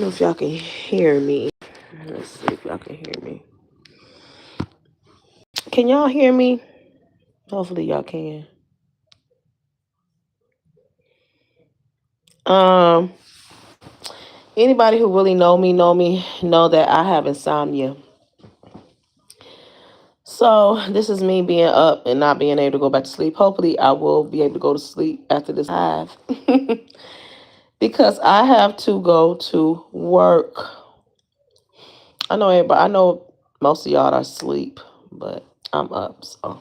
know if y'all can hear me. Let's see if y'all can hear me. Can y'all hear me? Hopefully y'all can. Um, Anybody who really know know that I have insomnia. So this is me being up and not being able to go back to sleep. Hopefully I will be able to go to sleep after this live. Because I have to go to work. I know most of y'all are asleep, but I'm up, so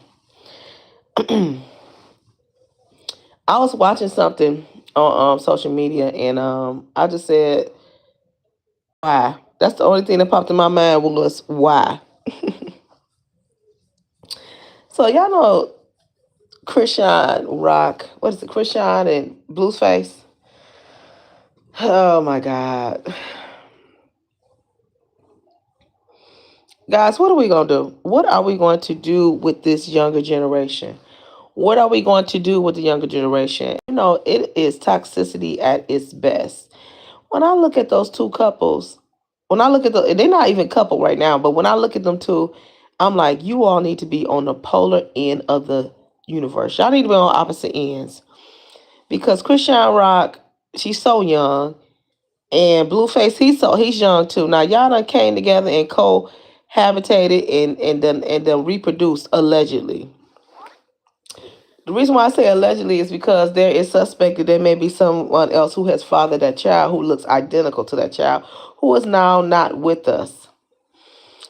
I was watching something on social media, and I just said, "Why?" That's the only thing that popped in my mind was why. So y'all know Chrisean Rock. What is it? Chrisean and Blueface. Oh my God, guys, what are we gonna do? What are we going to do with this younger generation? What are we going to do with the younger generation? It is toxicity at its best. When I look at those two couples, they're not even couple right now, but when I look at them two, I'm like, you all need to be on the polar end of the universe. Y'all need to be on opposite ends. Because Chrisean Rock, she's so young, and Blueface, he's young too. Now y'all done came together and cohabitated and then reproduced allegedly. The reason why I say allegedly is because there is suspected there may be someone else who has fathered that child who looks identical to that child, who is now not with us,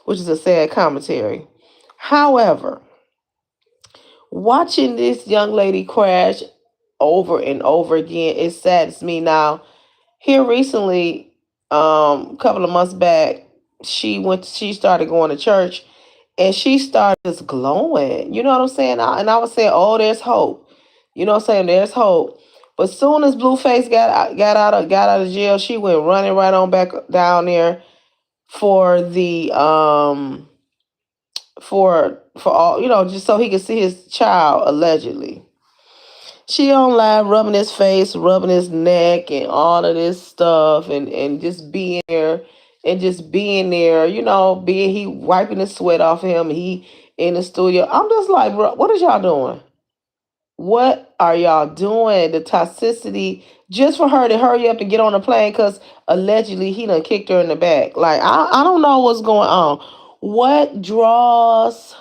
which is a sad commentary. However, watching this young lady crash over and over again, it saddens me. Now, here recently, a couple of months back, she started going to church, and she started just glowing. You know what I'm saying? And I was saying, oh, there's hope. You know what I'm saying? There's hope. But soon as Blueface got out of jail, she went running right on back down there for the for all, just so he could see his child allegedly. She on live rubbing his face, rubbing his neck, and all of this stuff, and just being there, being he wiping the sweat off him. He in the studio. I'm just like, bro, what is y'all doing? What are y'all doing? The toxicity just for her to hurry up and get on the plane because allegedly he done kicked her in the back. Like I don't know what's going on. What draws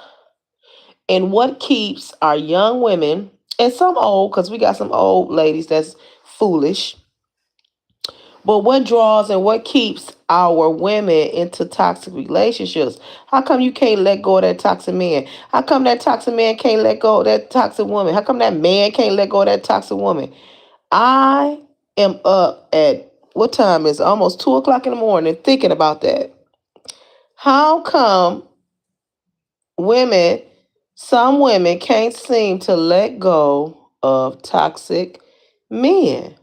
and what keeps our young women and some old, because we got some old ladies that's foolish. But what draws and what keeps our women into toxic relationships? How come you can't let go of that toxic man? How come that toxic man can't let go of that toxic woman? How come that man can't let go of that toxic woman? I am up at what time is it? Almost 2 o'clock in the morning thinking about that. How come women, some women can't seem to let go of toxic men?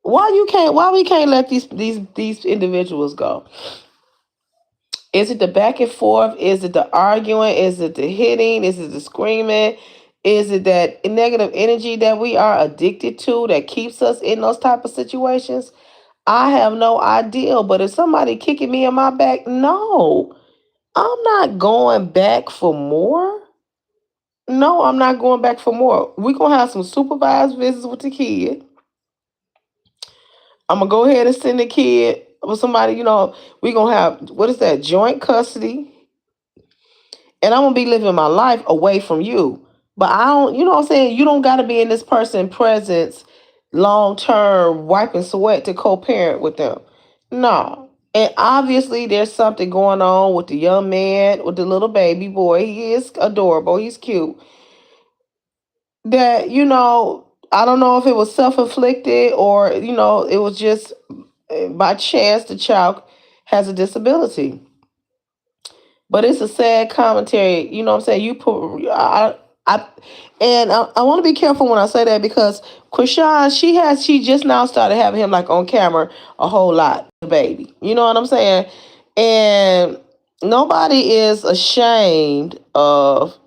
Why we can't let these individuals go? Is it the back and forth? Is it the arguing? Is it the hitting? Is it the screaming? Is it that negative energy that we are addicted to that keeps us in those type of situations? I have no idea. But if somebody kicking me in my back, no, I'm not going back for more. No, I'm not going back for more. We're gonna have some supervised visits with the kid. I'm gonna go ahead and send the kid with somebody, we're gonna have, what is that, joint custody. And I'm gonna be living my life away from you. But I don't, you know what I'm saying? You don't gotta be in this person's presence long term, wiping sweat to co-parent with them. No. And obviously there's something going on with the young man, with the little baby boy. He is adorable, he's cute. That, I don't know if it was self-inflicted or, it was just by chance the child has a disability. But it's a sad commentary. You know what I'm saying? You put I and I want to be careful when I say that because Chrisean, she just now started having him like on camera a whole lot, the baby. You know what I'm saying? And nobody is ashamed of,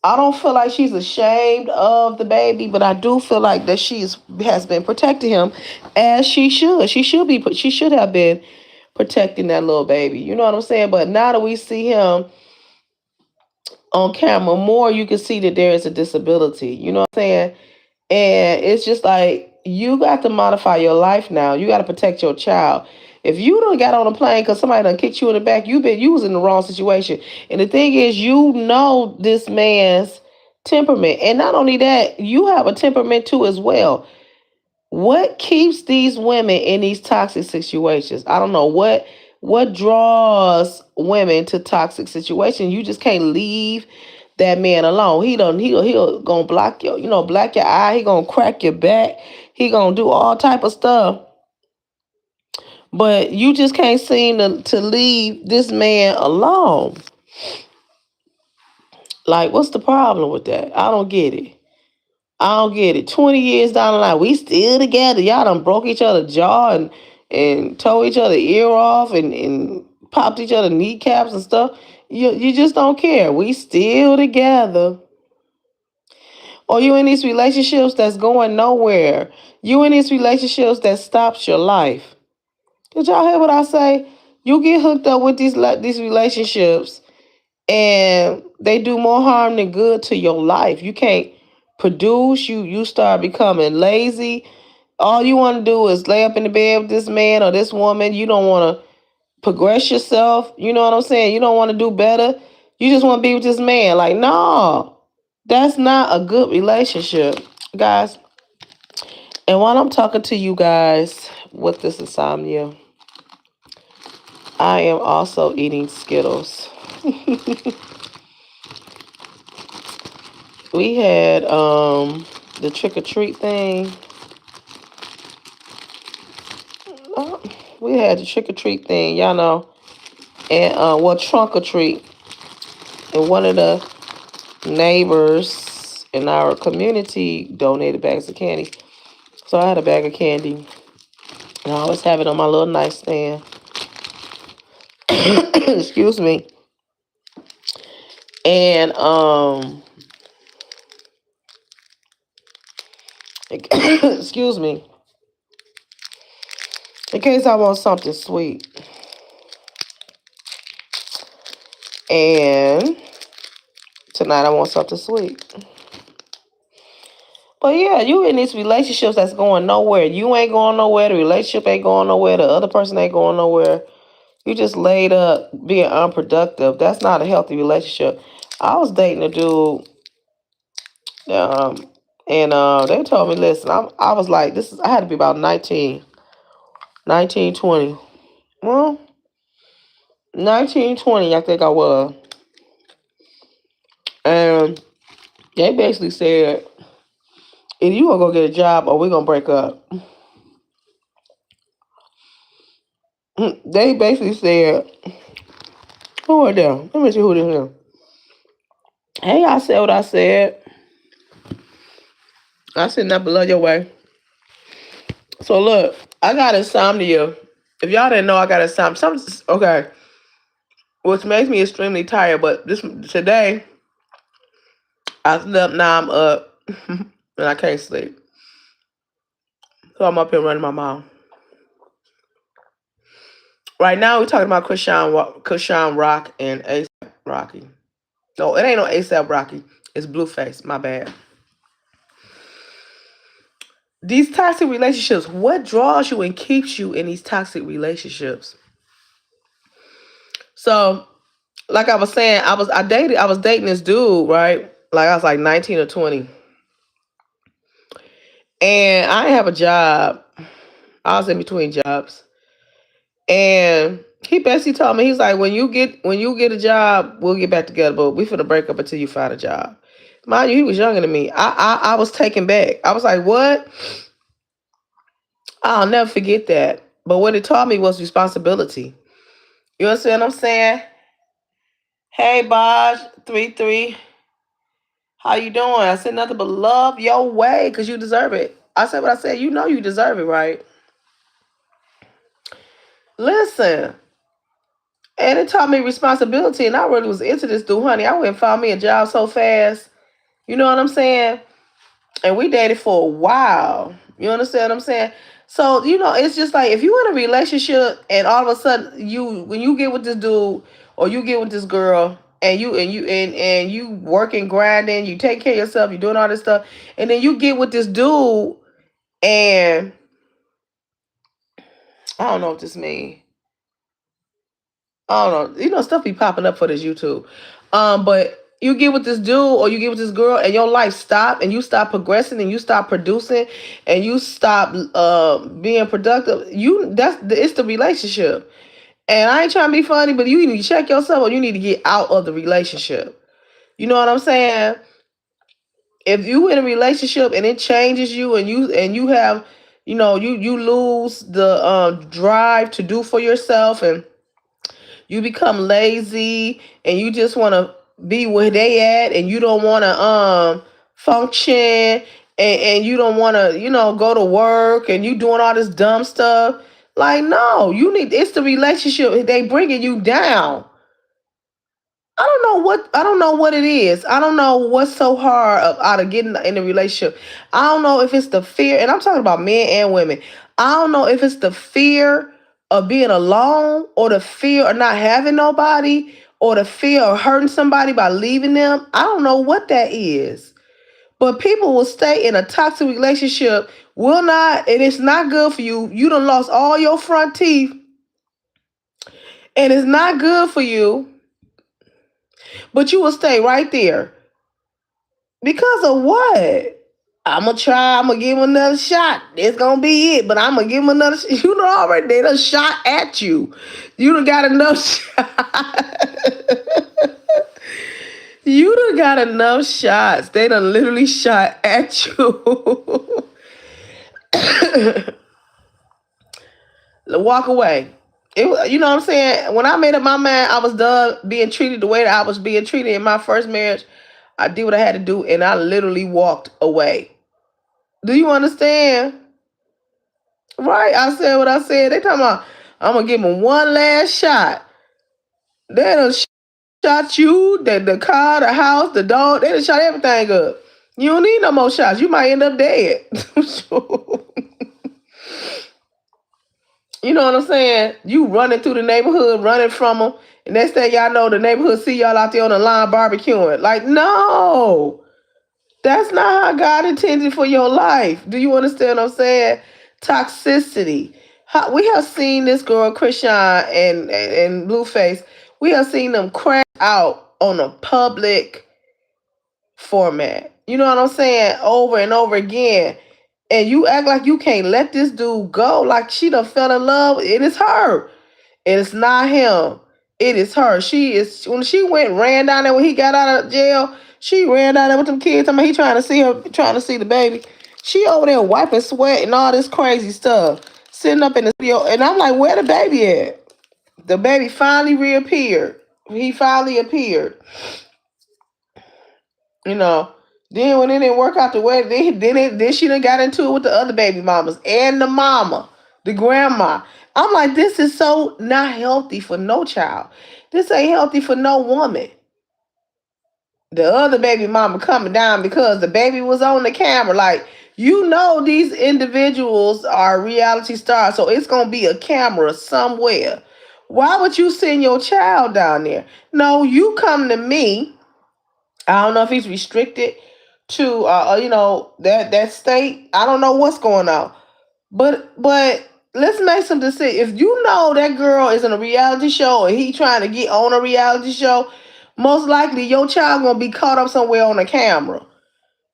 I don't feel like she's ashamed of the baby, but I do feel like that she's has been protecting him as she should. She should have been protecting that little baby. You know what I'm saying? But now that we see him on camera more, you can see that there is a disability. You know what I'm saying? And it's just like you got to modify your life now. You got to protect your child. If you don't got on a plane because somebody done kicked you in the back, you was in the wrong situation. And the thing is, you know this man's temperament, and not only that, you have a temperament too as well. What keeps these women in these toxic situations? I don't know what draws women to toxic situations. You just can't leave that man alone. He'll gonna block your, black your eye. He gonna crack your back. He gonna do all type of stuff. But you just can't seem to leave this man alone. Like, what's the problem with that? I don't get it. I don't get it. 20 years down the line, we still together. Y'all done broke each other's jaw and tore each other ear off and popped each other kneecaps and stuff. You just don't care. We still together. Or you in these relationships that's going nowhere. You in these relationships that stops your life. Did y'all hear what I say? You get hooked up with these relationships and they do more harm than good to your life. You can't produce. You start becoming lazy. All you want to do is lay up in the bed with this man or this woman. You don't want to progress yourself. You know what I'm saying? You don't want to do better. You just want to be with this man. Like, no, that's not a good relationship, guys. And while I'm talking to you guys with this insomnia, I am also eating Skittles. We had the trick or treat thing. We had the trick or treat thing, y'all know, and trunk or treat. And one of the neighbors in our community donated bags of candy. So I had a bag of candy, and I always have it on my little nightstand. Excuse me. And excuse me. In case I want something sweet. And tonight I want something sweet. But yeah, you in these relationships that's going nowhere. You ain't going nowhere. The relationship ain't going nowhere. The other person ain't going nowhere. You just laid up being unproductive. That's not a healthy relationship. I was dating a dude, and they told me, listen, I was like, I had to be about 19, 20. Well, 19, 20, I think I was. And they basically said, either you gonna go get a job or we're gonna break up. They basically said, who are them? Let me see who this is. Hey, I said what I said. I said not below your way. So look, I got insomnia. If y'all didn't know, I got insomnia. Okay, which makes me extremely tired. But today, I slept. Now I'm up, and I can't sleep. So I'm up here running my mouth. Right now, we're talking about Krishan Rock and ASAP Rocky. No, it ain't no ASAP Rocky. It's Blueface. My bad. These toxic relationships. What draws you and keeps you in these toxic relationships? So, like I was saying, I was dating this dude, right? Like I was like 19 or 20. And I didn't have a job. I was in between jobs. And he basically told me, he's like, when you get a job, we'll get back together, but we finna break up until you find a job. Mind you, he was younger than me. I was taken back. I was like, what? I'll never forget that. But what it taught me was responsibility. You understand what I'm saying? Hey, Bosh, 3-3. How you doing? I said nothing but love your way because you deserve it. I said what I said. You know you deserve it, right? Listen. And it taught me responsibility, and I really was into this dude, honey. I went and found me a job so fast. You know what I'm saying? And we dated for a while. You understand what I'm saying? So, it's just like if you in a relationship and all of a sudden when you get with this dude or you get with this girl and you working, grinding, you take care of yourself, you doing all this stuff, and then you get with this dude and I don't know what this means. I don't know. Stuff be popping up for this YouTube. But you get with this dude or you get with this girl and your life stop and you stop progressing and you stop producing and you stop being productive. It's the relationship. And I ain't trying to be funny, but you need to check yourself or you need to get out of the relationship. You know what I'm saying? If you in a relationship and it changes you and you have, you lose the drive to do for yourself and you become lazy and you just want to be where they at and you don't want to function and you don't want to go to work and you doing all this dumb stuff. Like, no, it's the relationship. They bringing you down. I don't know what it is. I don't know what's so hard out of getting in a relationship. I don't know if it's the fear, and I'm talking about men and women. I don't know if it's the fear of being alone or the fear of not having nobody or the fear of hurting somebody by leaving them. I don't know what that is. But people will stay in a toxic relationship, and it's not good for you. You done lost all your front teeth, and it's not good for you, but you will stay right there. Because of what? I'm gonna try. I'm gonna give him another shot. It's gonna be it. But I'm gonna give him another. You know already they done shot at you. You done got enough shot. You done got enough shots. They done literally shot at you. Walk away. You know what I'm saying? When I made up my mind, I was done being treated the way that I was being treated in my first marriage. I did what I had to do, and I literally walked away. Do you understand? Right? I said what I said. They talking about I'm gonna give them one last shot. They done shot you, the car, the house, the dog. They done shot everything up. You don't need no more shots. You might end up dead. You know what I'm saying? You running through the neighborhood, running from them. And next thing y'all know, the neighborhood see y'all out there on the lawn barbecuing. Like, no. That's not how God intended for your life. Do you understand what I'm saying? Toxicity. We have seen this girl, Chrisean and Blueface, we have seen them crash out on a public format. You know what I'm saying? Over and over again. And you act like you can't let this dude go. Like she done fell in love. It is her. And it's not him. It is her. When she ran down there when he got out of jail, she ran down there with them kids. I mean, he trying to see the baby. She over there wiping sweat and all this crazy stuff. Sitting up in the studio. And I'm like, where the baby at? The baby finally reappeared. He finally appeared. You know. Then when it didn't work out the way, then she done got into it with the other baby mamas and the mama, the grandma. I'm like, this is so not healthy for no child. This ain't healthy for no woman. The other baby mama coming down because the baby was on the camera. Like, these individuals are reality stars, so it's gonna be a camera somewhere. Why would you send your child down there? No, you come to me. I don't know if he's restricted to that state. I don't know what's going on. But let's make some decisions. If you know that girl is in a reality show and he trying to get on a reality show, most likely your child gonna be caught up somewhere on the camera.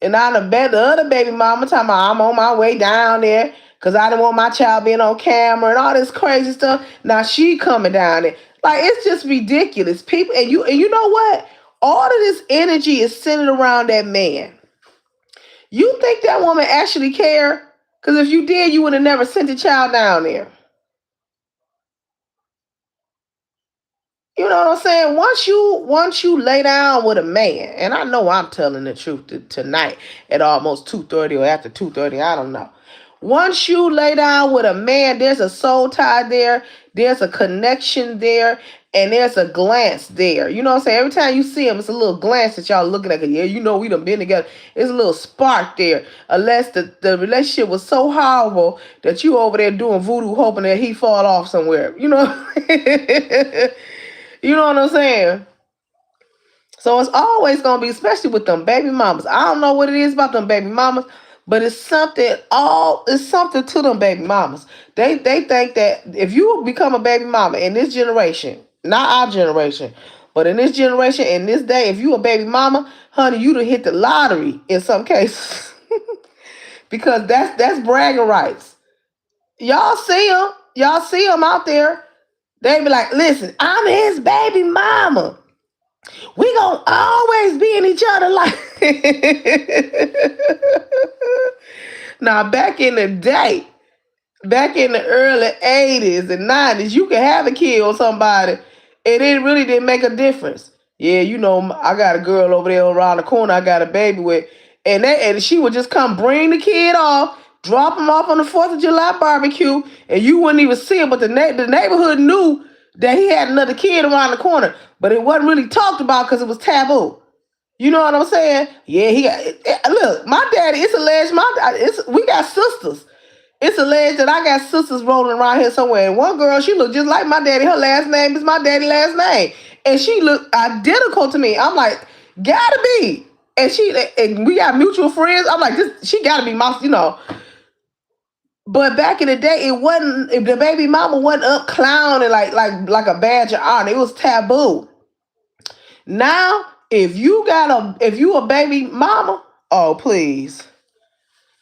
And I done bet the other baby mama talking about I'm on my way down there because I didn't want my child being on camera and all this crazy stuff. Now she coming down there. Like, it's just ridiculous. People and you know what? All of this energy is centered around that man. You think that woman actually care? Because if you did, you would have never sent a child down there. You know what I'm saying? Once you lay down with a man, and I know I'm telling the truth tonight at almost 2:30 or after 2:30, I don't know. Once you lay down with a man, there's a soul tie there, there's a connection there, and there's a glance there. You know what I'm saying? Every time you see him, it's a little glance that y'all looking at. Yeah, you know we done been together. It's a little spark there. Unless the relationship was so horrible that you over there doing voodoo hoping that he fall off somewhere. You know? You know what I'm saying? So it's always gonna be, especially with them baby mamas. I don't know what it is about them baby mamas, but it's something to them baby mamas. They think that if you become a baby mama in this generation, not our generation, but in this generation, in this day, if you a baby mama, honey, you done hit the lottery in some cases. Because that's bragging rights. Y'all see them out there. They be like, listen, I'm his baby mama. We gonna always be in each other like. Now, back in the day, back in the early 80s and 90s, you could have a kid or somebody, and it really didn't make a difference. Yeah, you know, I got a girl over there around the corner I got a baby with, and she would just come bring the kid off, drop him off on the 4th of July barbecue, and you wouldn't even see him, but the neighborhood knew that he had another kid around the corner, but it wasn't really talked about because it was taboo. You know what I'm saying? Yeah, look, my daddy, it's alleged, we got sisters. It's alleged that I got sisters rolling around here somewhere. And one girl, she looked just like my daddy. Her last name is my daddy's last name. And she looked identical to me. I'm like, gotta be. And we got mutual friends. I'm like, she gotta be my, you know. But back in the day, it wasn't, if the baby mama wasn't up clowning like a badge of honor, it was taboo. Now, if you a baby mama, oh please.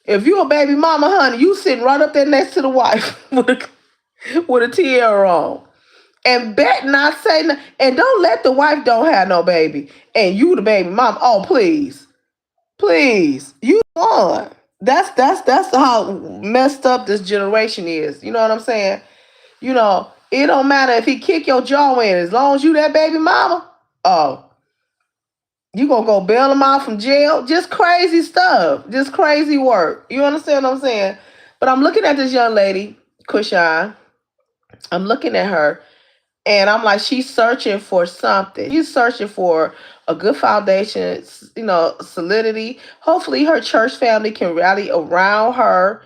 If you a baby mama, honey, you sitting right up there next to the wife with a tiara on. And bet not say no, and don't let the wife don't have no baby. And you the baby mama. Oh, please. Please. You won. That's how messed up this generation is. You know what I'm saying? You know, it don't matter if he kick your jaw in, as long as you that baby mama. Oh, you gonna go bail him out from jail? Just crazy stuff. Just crazy work. You understand what I'm saying? But I'm looking at this young lady, Kushan. I'm looking at her, and I'm like, she's searching for something. She's searching for a good foundation, you know, solidity. Hopefully her church family can rally around her.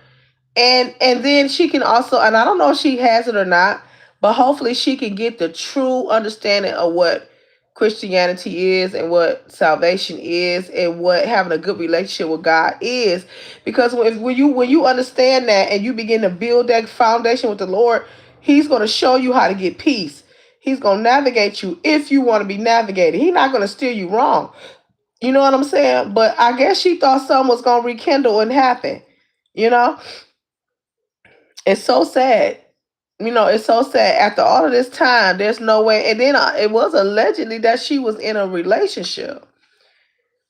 And then she can also, and I don't know if she has it or not, but hopefully she can get the true understanding of what Christianity is and what salvation is and what having a good relationship with God is. Because when you understand that and you begin to build that foundation with the Lord, He's going to show you how to get peace. He's going to navigate you if you want to be navigated. He's not going to steer you wrong. You know what I'm saying? But I guess she thought something was going to rekindle and happen. You know? It's so sad. You know, it's so sad. After all of this time, there's no way. And then it was allegedly that she was in a relationship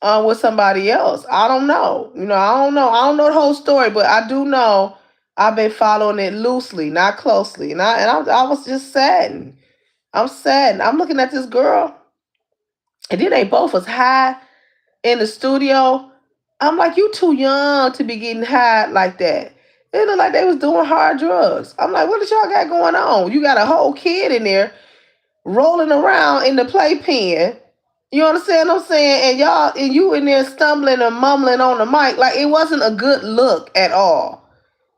with somebody else. I don't know. You know, I don't know. I don't know the whole story, but I do know I've been following it loosely, not closely. And I was just saddened. I'm saddened. I'm looking at this girl, and then they both was high in the studio. I'm like, you too young to be getting high like that. It looked like they was doing hard drugs. I'm like, what did y'all got going on? You got a whole kid in there rolling around in the playpen. You understand what I'm saying? And you in there stumbling and mumbling on the mic. Like, it wasn't a good look at all.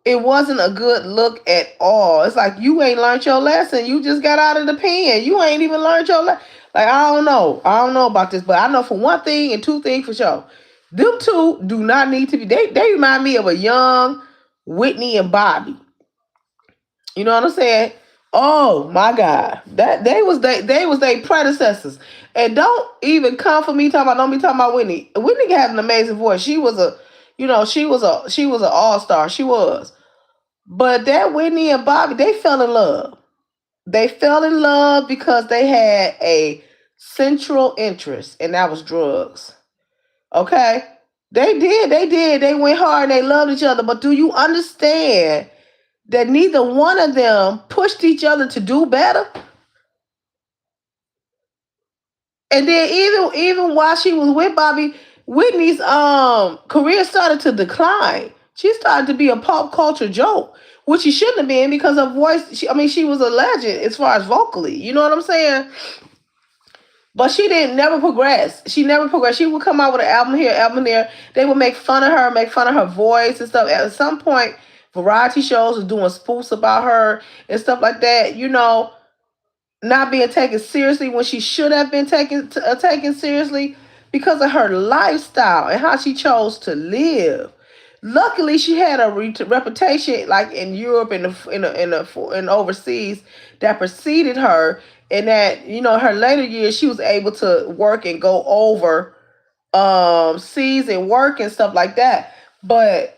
It wasn't a good look at all. It's like you ain't learned your lesson. You just got out of the pen. You ain't even learned your lesson. Like, I don't know. I don't know about this, but I know for one thing and two things for sure. Them two do not need to be. They remind me of a young Whitney and Bobby. You know what I'm saying? Oh my God, that they was their predecessors. And don't even come for me talking about. Don't be talking about Whitney. Whitney had an amazing voice. She was an all-star. She was. But that Whitney and Bobby, they fell in love. They fell in love because they had a central interest, and that was drugs. Okay? They did. They went hard and they loved each other. But do you understand that neither one of them pushed each other to do better? And then even while she was with Bobby, Whitney's career started to decline. She started to be a pop culture joke, which she shouldn't have been because her voice. She was a legend as far as vocally. You know what I'm saying? But she didn't never progress. She never progressed. She would come out with an album here, album there. They would make fun of her, make fun of her voice and stuff. At some point, variety shows was doing spoofs about her and stuff like that. Not being taken seriously when she should have been taken seriously because of her lifestyle and how she chose to live. Luckily, she had a reputation like in Europe and in overseas that preceded her, and that her later years she was able to work and go over seas and work and stuff like that. But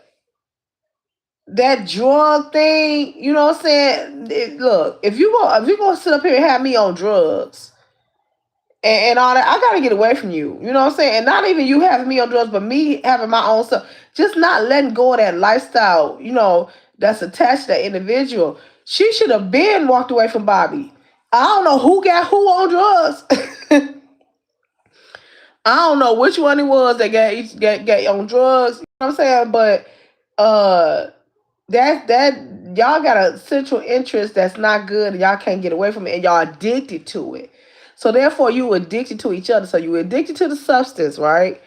that drug thing, you know what I'm saying? Look, if you gonna sit up here and have me on drugs and all that, I gotta get away from you. You know what I'm saying? And not even you having me on drugs, but me having my own stuff. Just not letting go of that lifestyle, that's attached to that individual. She should have been walked away from Bobby. I don't know who got who on drugs. I don't know which one it was that got on drugs. You know what I'm saying? But that y'all got a central interest that's not good, and y'all can't get away from it, and y'all addicted to it. So therefore, you addicted to each other. So you addicted to the substance, right?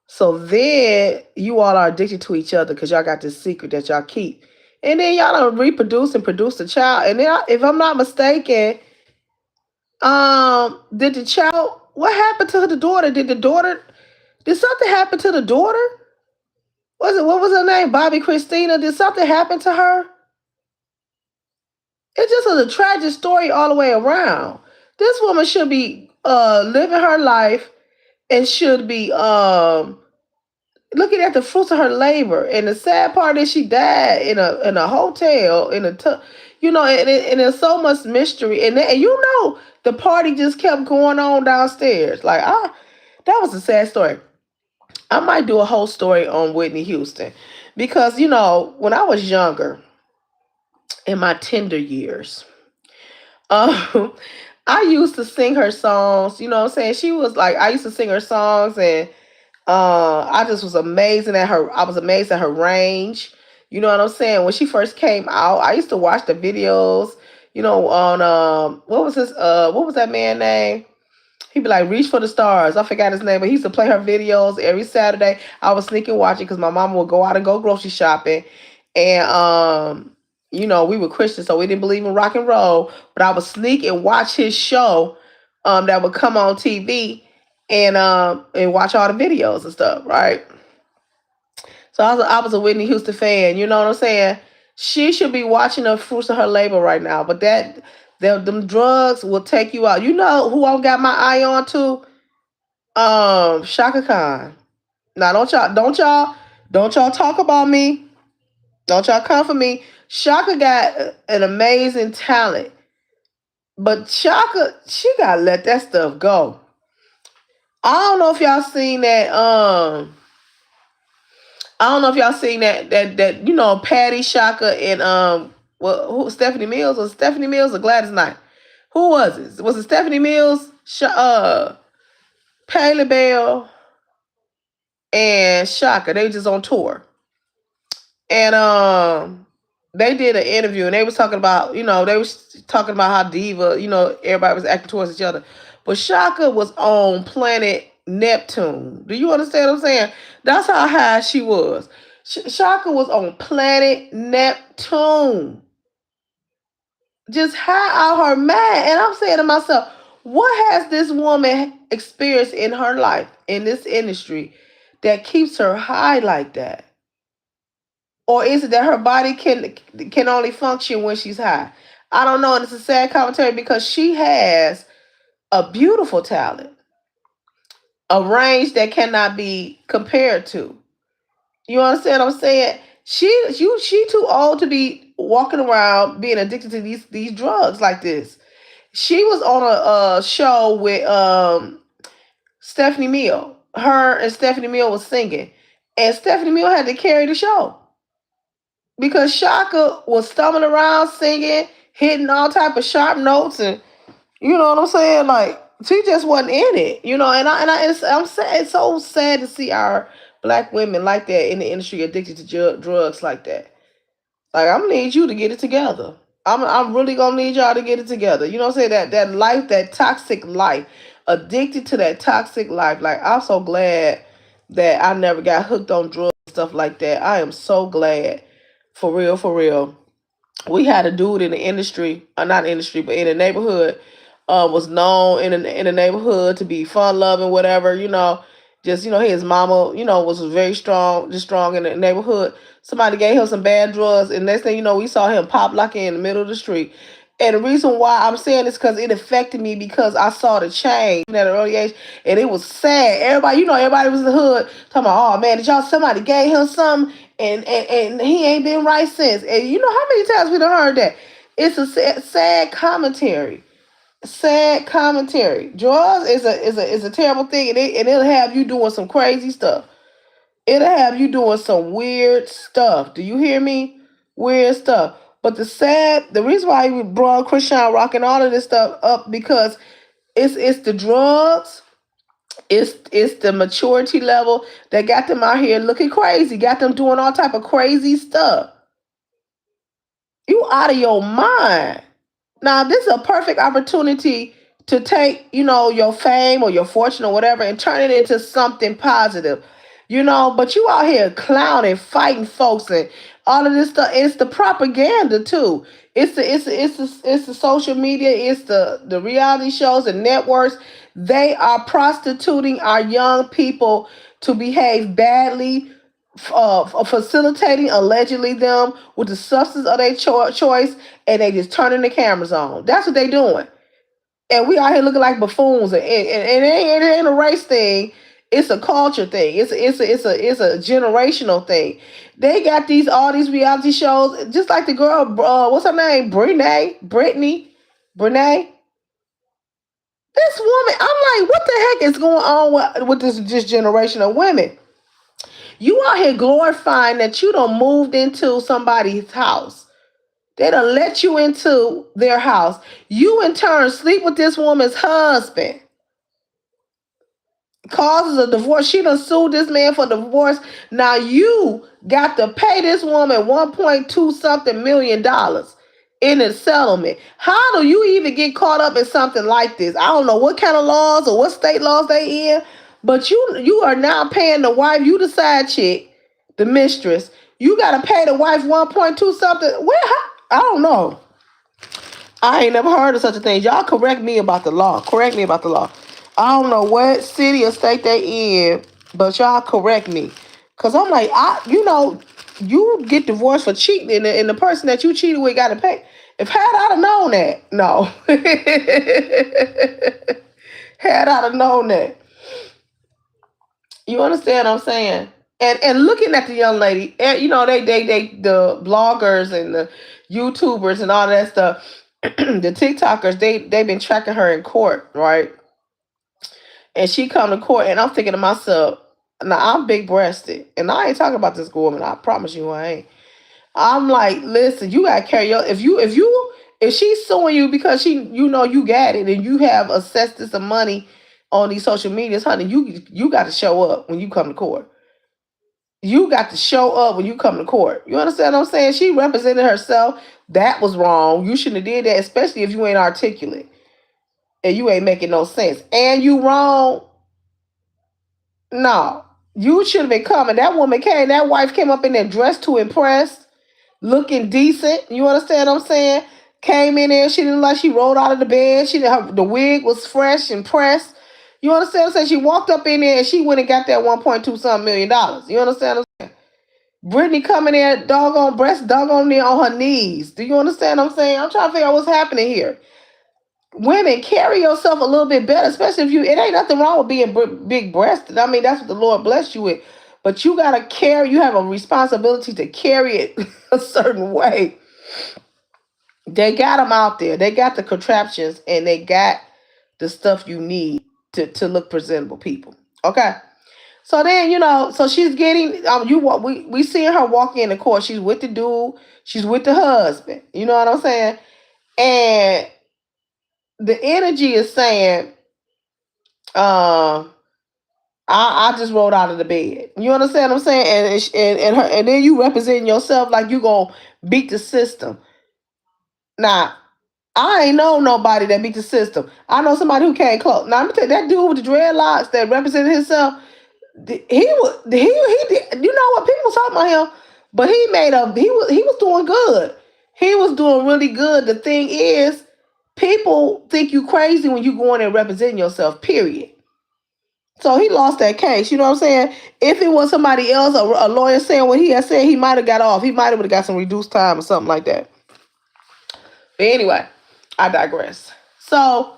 So then you all are addicted to each other because y'all got this secret that y'all keep, and then y'all don't reproduce and produce the child. And then, if I'm not mistaken, did the child? What happened to the daughter? Did something happen to the daughter? What was her name? Bobby Christina. Did something happen to her? It just was a tragic story all the way around. This woman should be living her life and should be looking at the fruits of her labor. And the sad part is she died in a hotel and there's so much mystery. And the party just kept going on downstairs. That was a sad story. I might do a whole story on Whitney Houston because when I was younger, in my tender years, I used to sing her songs. You know what I'm saying? She was like, I used to sing her songs, and I just was amazing at her. I was amazed at her range. You know what I'm saying? When she first came out, I used to watch the videos. On what was that man name? He'd be like, Reach for the Stars. I forgot his name, but he used to play her videos every Saturday. I was sneaking watching because my mama would go out and go grocery shopping. And, we were Christians, so we didn't believe in rock and roll. But I would sneak and watch his show that would come on TV and watch all the videos and stuff, right? So I was a Whitney Houston fan. You know what I'm saying? She should be watching the fruits of her labor right now. But them drugs will take you out. You know who I got my eye on too? Shaka Khan. Now don't y'all talk about me. Don't y'all come for me. Shaka got an amazing talent. But Shaka, she gotta let that stuff go. I don't know if y'all seen that. I don't know if y'all seen that Patty Shaka and Stephanie Mills, or Stephanie Mills or Gladys Knight. Who was it? Was it Stephanie Mills, Patti LaBelle, and Shaka? They were just on tour, and they did an interview, and they was talking about how diva, everybody was acting towards each other, but Shaka was on planet Neptune. Do you understand what I'm saying? That's how high she was. Shaka was on planet Neptune, just high out her mind. And I'm saying to myself, what has this woman experienced in her life in this industry that keeps her high like that? Or is it that her body can only function when she's high? I don't know, and it's a sad commentary because she has a beautiful talent, a range that cannot be compared to. You understand what I'm saying? She too old to be walking around being addicted to these drugs like this. She was on a show with Stephanie Meal. Her and Stephanie Meal was singing, and Stephanie Meal had to carry the show because Shaka was stumbling around singing, hitting all type of sharp notes, and you know what I'm saying? Like she just wasn't in it, And I'm sad. It's so sad to see our black women like that in the industry addicted to drugs like that. Like I'm gonna need you to get it together. I'm really gonna need y'all to get it together. You know what I'm saying? That life, that toxic life, addicted to that toxic life. Like I'm so glad that I never got hooked on drugs and stuff like that. I am so glad, for real, for real. We had a dude in the industry, not industry, but in the neighborhood, was known in the neighborhood to be fun loving, whatever, just his mama, was very strong, just strong in the neighborhood. Somebody gave him some bad drugs, and next thing you know, we saw him pop locking in the middle of the street. And the reason why I'm saying this because it affected me because I saw the change at an early age, and it was sad. Everybody, everybody was in the hood talking about, oh man, did y'all somebody gave him something, and he ain't been right since. And you know how many times we done heard that? It's a sad commentary. Sad commentary. Drugs is a terrible thing, and it'll have you doing some crazy stuff. It'll have you doing some weird stuff. Do you hear me? Weird stuff. But the reason why we brought Christian Rock and all of this stuff up because it's the drugs, it's the maturity level that got them out here looking crazy, got them doing all type of crazy stuff. You out of your mind. Now, this is a perfect opportunity to take, your fame or your fortune or whatever and turn it into something positive. But you out here clowning, fighting folks and all of this stuff. It's the propaganda too. It's the social media, it's the reality shows and networks. They are prostituting our young people to behave badly, facilitating allegedly them with the substance of their choice, and they just turning the cameras on. That's what they doing, and we out here looking like buffoons. And it ain't a race thing. It's a culture thing. It's a generational thing. They got all these reality shows, just like the girl. What's her name? Brittany. This woman. I'm like, what the heck is going on with this generation of women? You out here glorifying that you done moved into somebody's house. They done let you into their house. You in turn sleep with this woman's husband. Causes a divorce. She done sued this man for divorce. Now you got to pay this woman 1.2 something million dollars in a settlement. How do you even get caught up in something like this? I don't know what kind of laws or what state laws they in, but you are now paying the wife, you the side chick, the mistress. You got to pay the wife 1.2 something. I don't know. I ain't never heard of such a thing. Y'all correct me about the law. Correct me about the law. I don't know what city or state they in, but y'all correct me. Cause I'm like, you get divorced for cheating, and the person that you cheated with got to pay. If I'd have known that, no. Had I'd have known that. You understand what I'm saying? And looking at the young lady, they the bloggers and the YouTubers and all that stuff, the TikTokers, they've been tracking her in court, right? And she come to court, and I'm thinking to myself, now I'm big breasted, and I ain't talking about this woman. I promise you, I ain't. I'm like, listen, you gotta carry your if she's suing you because you got it and you have assessed this of money on these social medias, honey, you got to show up when you come to court. You got to show up when you come to court. You understand what I'm saying? She represented herself. That was wrong. You shouldn't have did that, especially if you ain't articulate and you ain't making no sense. And you wrong. No, you should have been coming. That woman came. That wife came up in there dressed to impress, looking decent. You understand what I'm saying? Came in there. She didn't like. She rolled out of the bed. The wig was fresh and pressed. You understand what I'm saying? She walked up in there and she went and got that 1.2 something million dollars. You understand what I'm saying? Brittany coming there, doggone breast, doggone there on her knees. Do you understand what I'm saying? I'm trying to figure out what's happening here. Women, carry yourself a little bit better, especially if it ain't nothing wrong with being big breasted. I mean, that's what the Lord blessed you with. But you got to carry, you have a responsibility to carry it a certain way. They got them out there. They got the contraptions and they got the stuff you need to look presentable, people. Okay. So then, so she's getting we seeing her walking in the court. She's with the dude, she's with the husband. You know what I'm saying? And the energy is saying, I just rolled out of the bed. You understand what I'm saying? And then you representing yourself like you gonna beat the system. Now, I ain't know nobody that beat the system. I know somebody who came close. Now, I'm gonna tell you, that dude with the dreadlocks that represented himself, he did, you know what, people was talking about him, but he was doing good. He was doing really good. The thing is, people think you crazy when you go in and representing yourself, period. So he lost that case. You know what I'm saying? If it was somebody else, a lawyer saying what he had said, he might have got off. He might have got some reduced time or something like that. But anyway, I digress. So,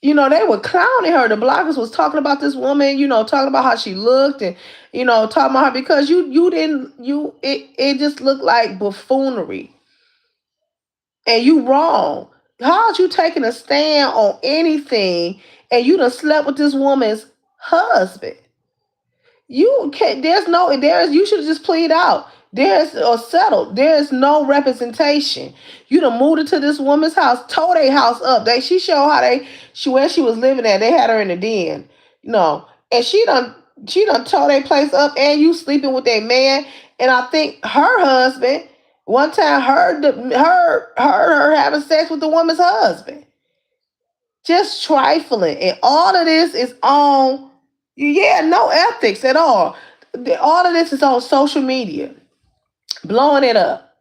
they were clowning her. The bloggers was talking about this woman, talking about how she looked and, talking about her because it just looked like buffoonery. And you wrong. How's you taking a stand on anything and you done slept with this woman's husband? You can't. You should just plead out. Or settled. There's no representation. You done moved into this woman's house, tore their house up. She showed where she was living at. They had her in the den, and she done tore their place up, and you sleeping with that man. And I think her husband one time heard her having sex with the woman's husband. Just trifling, and all of this is on. Yeah, no ethics at all. All of this is on social media, blowing it up.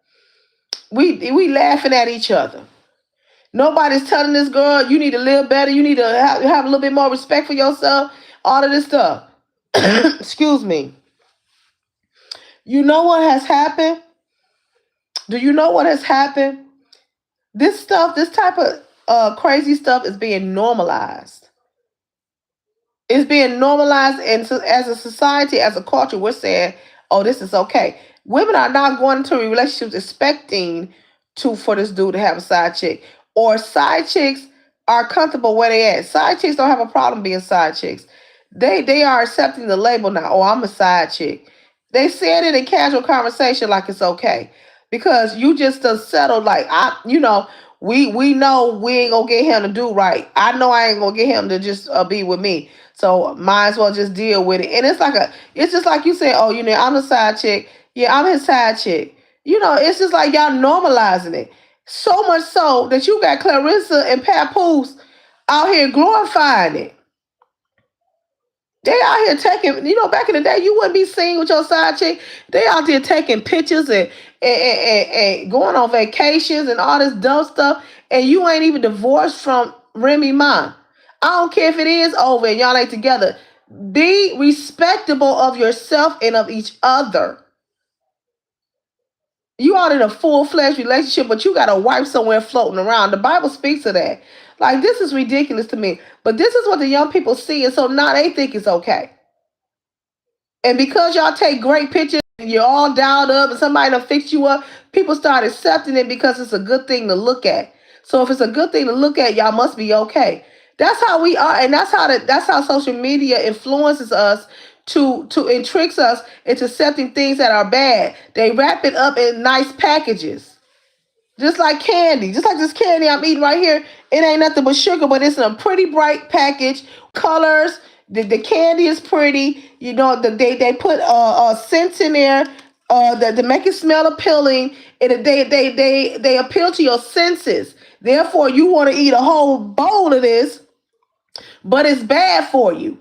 We laughing at each other. Nobody's telling this girl you need to live better. You need to have a little bit more respect for yourself. All of this stuff. Excuse me. You know what has happened? Do you know what has happened? This type of crazy stuff is being normalized. It's being normalized, and so as a society, as a culture, we're saying, "Oh, this is okay." Women are not going into relationships expecting for this dude to have a side chick, or side chicks are comfortable where they at. Side chicks don't have a problem being side chicks. They are accepting the label now. Oh, I'm a side chick. They said it in casual conversation like it's okay because you just settled like we know we ain't gonna get him to do right. I know I ain't gonna get him to just be with me. So might as well just deal with it. And it's just like you said, oh, I'm the side chick. Yeah, I'm his side chick. It's just like y'all normalizing it. So much so that you got Clarissa and Papoose out here glorifying it. They out here taking, back in the day, you wouldn't be seen with your side chick. They out there taking pictures and going on vacations and all this dumb stuff. And you ain't even divorced from Remy Ma. I don't care if it is over and y'all ain't together. Be respectable of yourself and of each other. You are in a full-fledged relationship, but you got a wife somewhere floating around. The Bible speaks of that. Like, this is ridiculous to me. But this is what the young people see, and so now they think it's okay. And because y'all take great pictures and you're all dialed up and somebody done fix you up, people start accepting it because it's a good thing to look at. So if it's a good thing to look at, y'all must be okay. That's how we are, and that's how social media influences us to and tricks us into accepting things that are bad. They wrap it up in nice packages. Just like candy. Just like this candy I'm eating right here. It ain't nothing but sugar, but it's in a pretty bright package. Colors. The candy is pretty. They put scents in there to make it smell appealing. And they appeal to your senses. Therefore, you want to eat a whole bowl of this, but it's bad for you.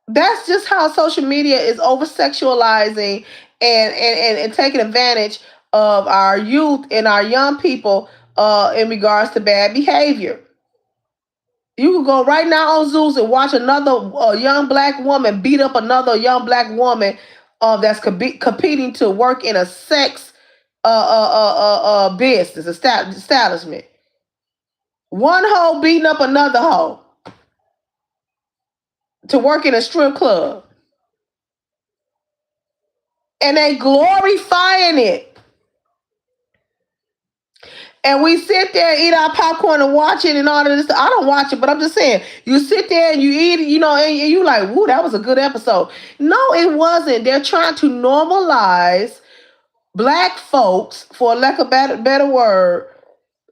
That's just how social media is over sexualizing and taking advantage of our youth and our young people in regards to bad behavior. You can go right now on Zeus and watch another young black woman beat up another young black woman that's competing to work in a sex business establishment. One hoe beating up another hoe to work in a strip club. And they glorifying it. And we sit there and eat our popcorn and watch it and all of this. I don't watch it, but I'm just saying, you sit there and you eat it, and you like, woo, that was a good episode. No, it wasn't. They're trying to normalize black folks, for lack of a better word,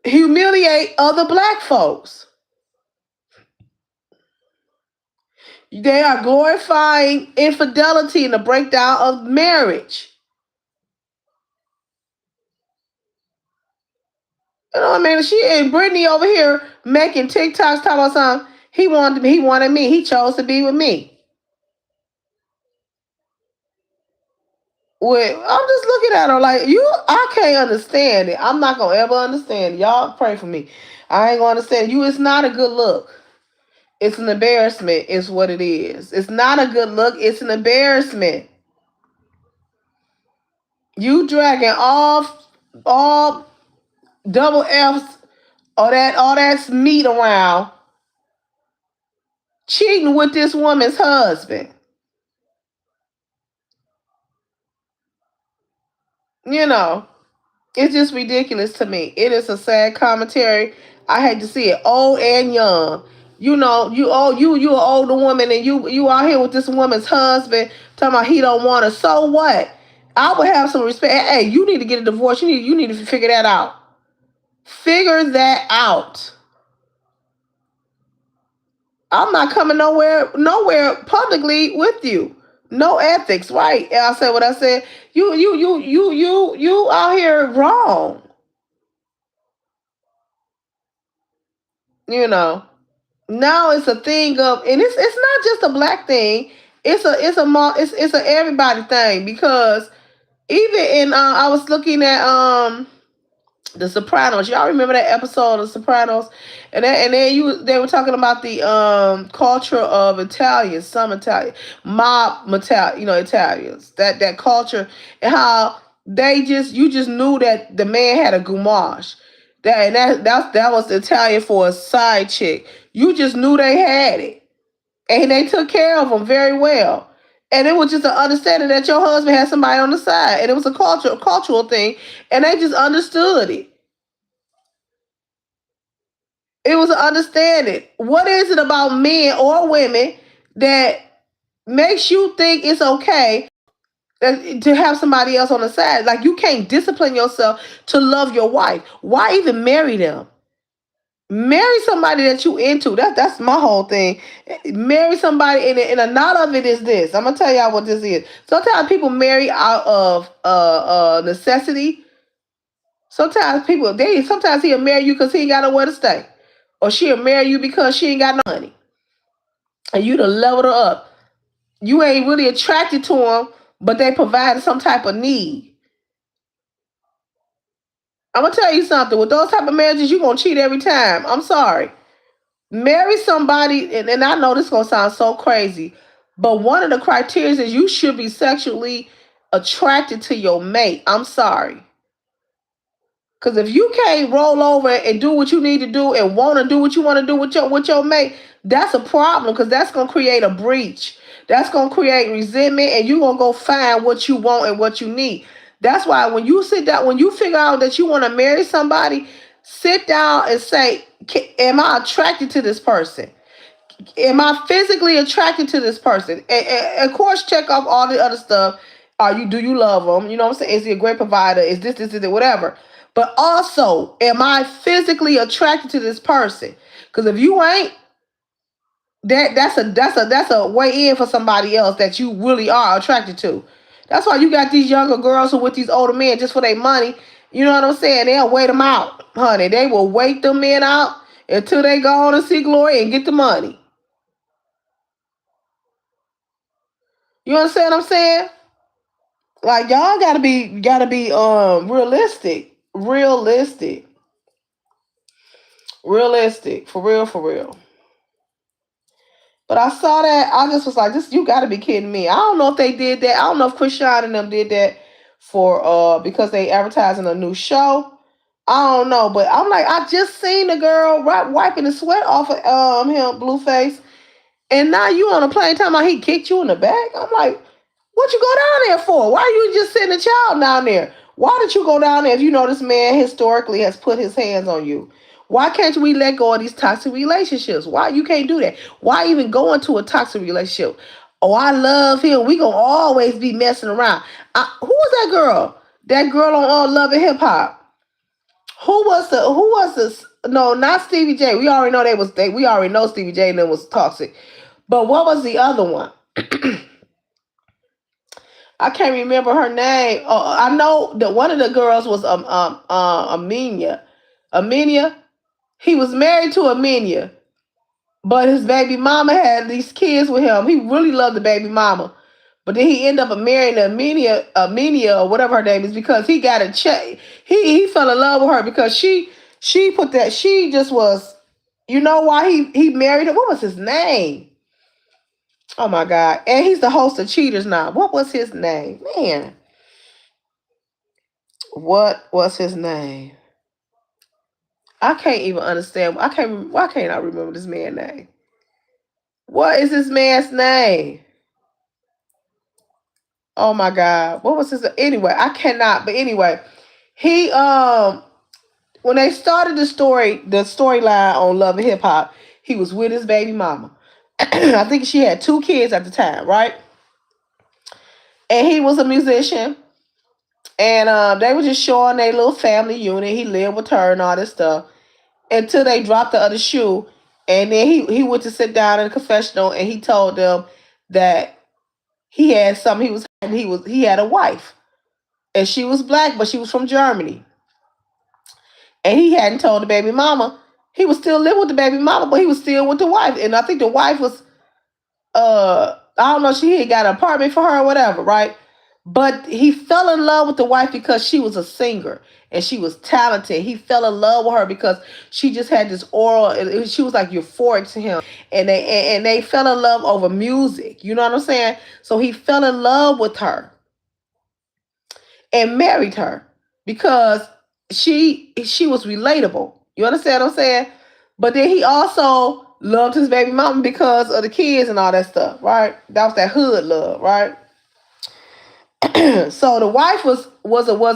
humiliate other black folks. They are glorifying infidelity and the breakdown of marriage. You know what I mean? She and Brittany over here making TikToks talking about something. He wanted me. He chose to be with me. Well, I'm just looking at her like I can't understand it. I'm not gonna ever understand it. Y'all pray for me. I ain't gonna understand you. It's not a good look. It's an embarrassment, is what it is. It's not a good look, it's an embarrassment. You dragging all double F's, all that's meat around, cheating with this woman's husband. You know, it's just ridiculous to me. It is a sad commentary. I hate to see it, old and young. You know, you an older woman and you out here with this woman's husband talking about he don't want her. So what? I would have some respect. Hey, you need to get a divorce. You need to figure that out. Figure that out. I'm not coming nowhere publicly with you. No ethics, right? And I said what I said. You out here wrong. You know. Now it's a thing of, and it's not just a black thing. It's a everybody thing because even in I was looking at The Sopranos. Y'all remember that episode of The Sopranos? And then they were talking about the culture of Italians, some Italian mob Italians. That culture and how you just knew that the man had a goumage. That was Italian for a side chick. You just knew they had it. And they took care of them very well. And it was just an understanding that your husband had somebody on the side. And it was a cultural thing. And they just understood it. It was an understanding. What is it about men or women that makes you think it's okay to have somebody else on the side? Like you can't discipline yourself to love your wife. Why even marry them? Marry somebody that you into. That's my whole thing. Marry somebody, and a lot of it is this. I'm gonna tell y'all what this is. Sometimes people marry out of necessity. Sometimes he'll marry you because he ain't got nowhere to stay, or she'll marry you because she ain't got no money, and you done leveled her up. You ain't really attracted to them, but they provided some type of need. I'm gonna tell you something. With those type of marriages, you gonna cheat every time. I'm sorry. Marry somebody, and I know this is gonna sound so crazy, but one of the criteria is you should be sexually attracted to your mate. I'm sorry. Because if you can't roll over and do what you need to do and want to do what you want to do with your mate, that's a problem because that's gonna create a breach. That's gonna create resentment, and you're gonna go find what you want and what you need. That's why when you sit down, when you figure out that you want to marry somebody, sit down and say, "Am I attracted to this person? Am I physically attracted to this person?" And of course, check off all the other stuff. Do you love them? You know what I'm saying? Is he a great provider? Is this, is it, whatever. But also, am I physically attracted to this person? Because if you ain't, that's a way in for somebody else that you really are attracted to. That's why you got these younger girls who with these older men just for their money. You know what I'm saying? They'll wait them out, honey. They will wait them men out until they go on to see glory and get the money. You understand what I'm saying? Like y'all gotta be realistic, for real. But I saw that, I just was like, this, you gotta be kidding me. I don't know if they did that. I don't know if Krishan and them did that for because they advertising a new show. I don't know, but I'm like, I just seen the girl wiping the sweat off of him, Blueface, and now you on a plane talking about he kicked you in the back. I'm like, what you go down there for? Why you just sitting a child down there? Why did you go down there if you know this man historically has put his hands on you? Why can't we let go of these toxic relationships? Why you can't do that? Why even go into a toxic relationship? Oh, I love him. We gonna always be messing around. Who was that girl? That girl on Love and Hip Hop. Who was this? No, not Stevie J. We already know we already know Stevie J and them was toxic. But what was the other one? I can't remember her name. Oh, I know that one of the girls was Amenia. Amenia. He was married to Amenia, but his baby mama had these kids with him. He really loved the baby mama. But then he ended up marrying Amenia or whatever her name is because he got a check. He fell in love with her because she put that she just was, you know why he married her? What was his name? Oh my God. And he's the host of Cheaters now. What was his name? Man. What was his name? I can't even understand. Why can't I remember this man's name? What is this man's name? Oh my God. What was his anyway? I cannot, but anyway, he when they started the storyline on Love and Hip Hop, he was with his baby mama. I think she had 2 kids at the time, right? And he was a musician. And they were just showing their little family unit. He lived with her and all this stuff until they dropped the other shoe. And then he went to sit down in the confessional and he told them that he had something he had a wife. And she was black, but she was from Germany. And he hadn't told the baby mama. He was still living with the baby mama, but he was still with the wife. And I think the wife was I don't know, she had got an apartment for her or whatever, right? But he fell in love with the wife because she was a singer and she was talented. He fell in love with her because she just had this aura. She was like euphoric to him, and they fell in love over music. You know what I'm saying? So he fell in love with her and married her because she was relatable. You understand what I'm saying? But then he also loved his baby mama because of the kids and all that stuff, right? That was that hood love, right? So the wife was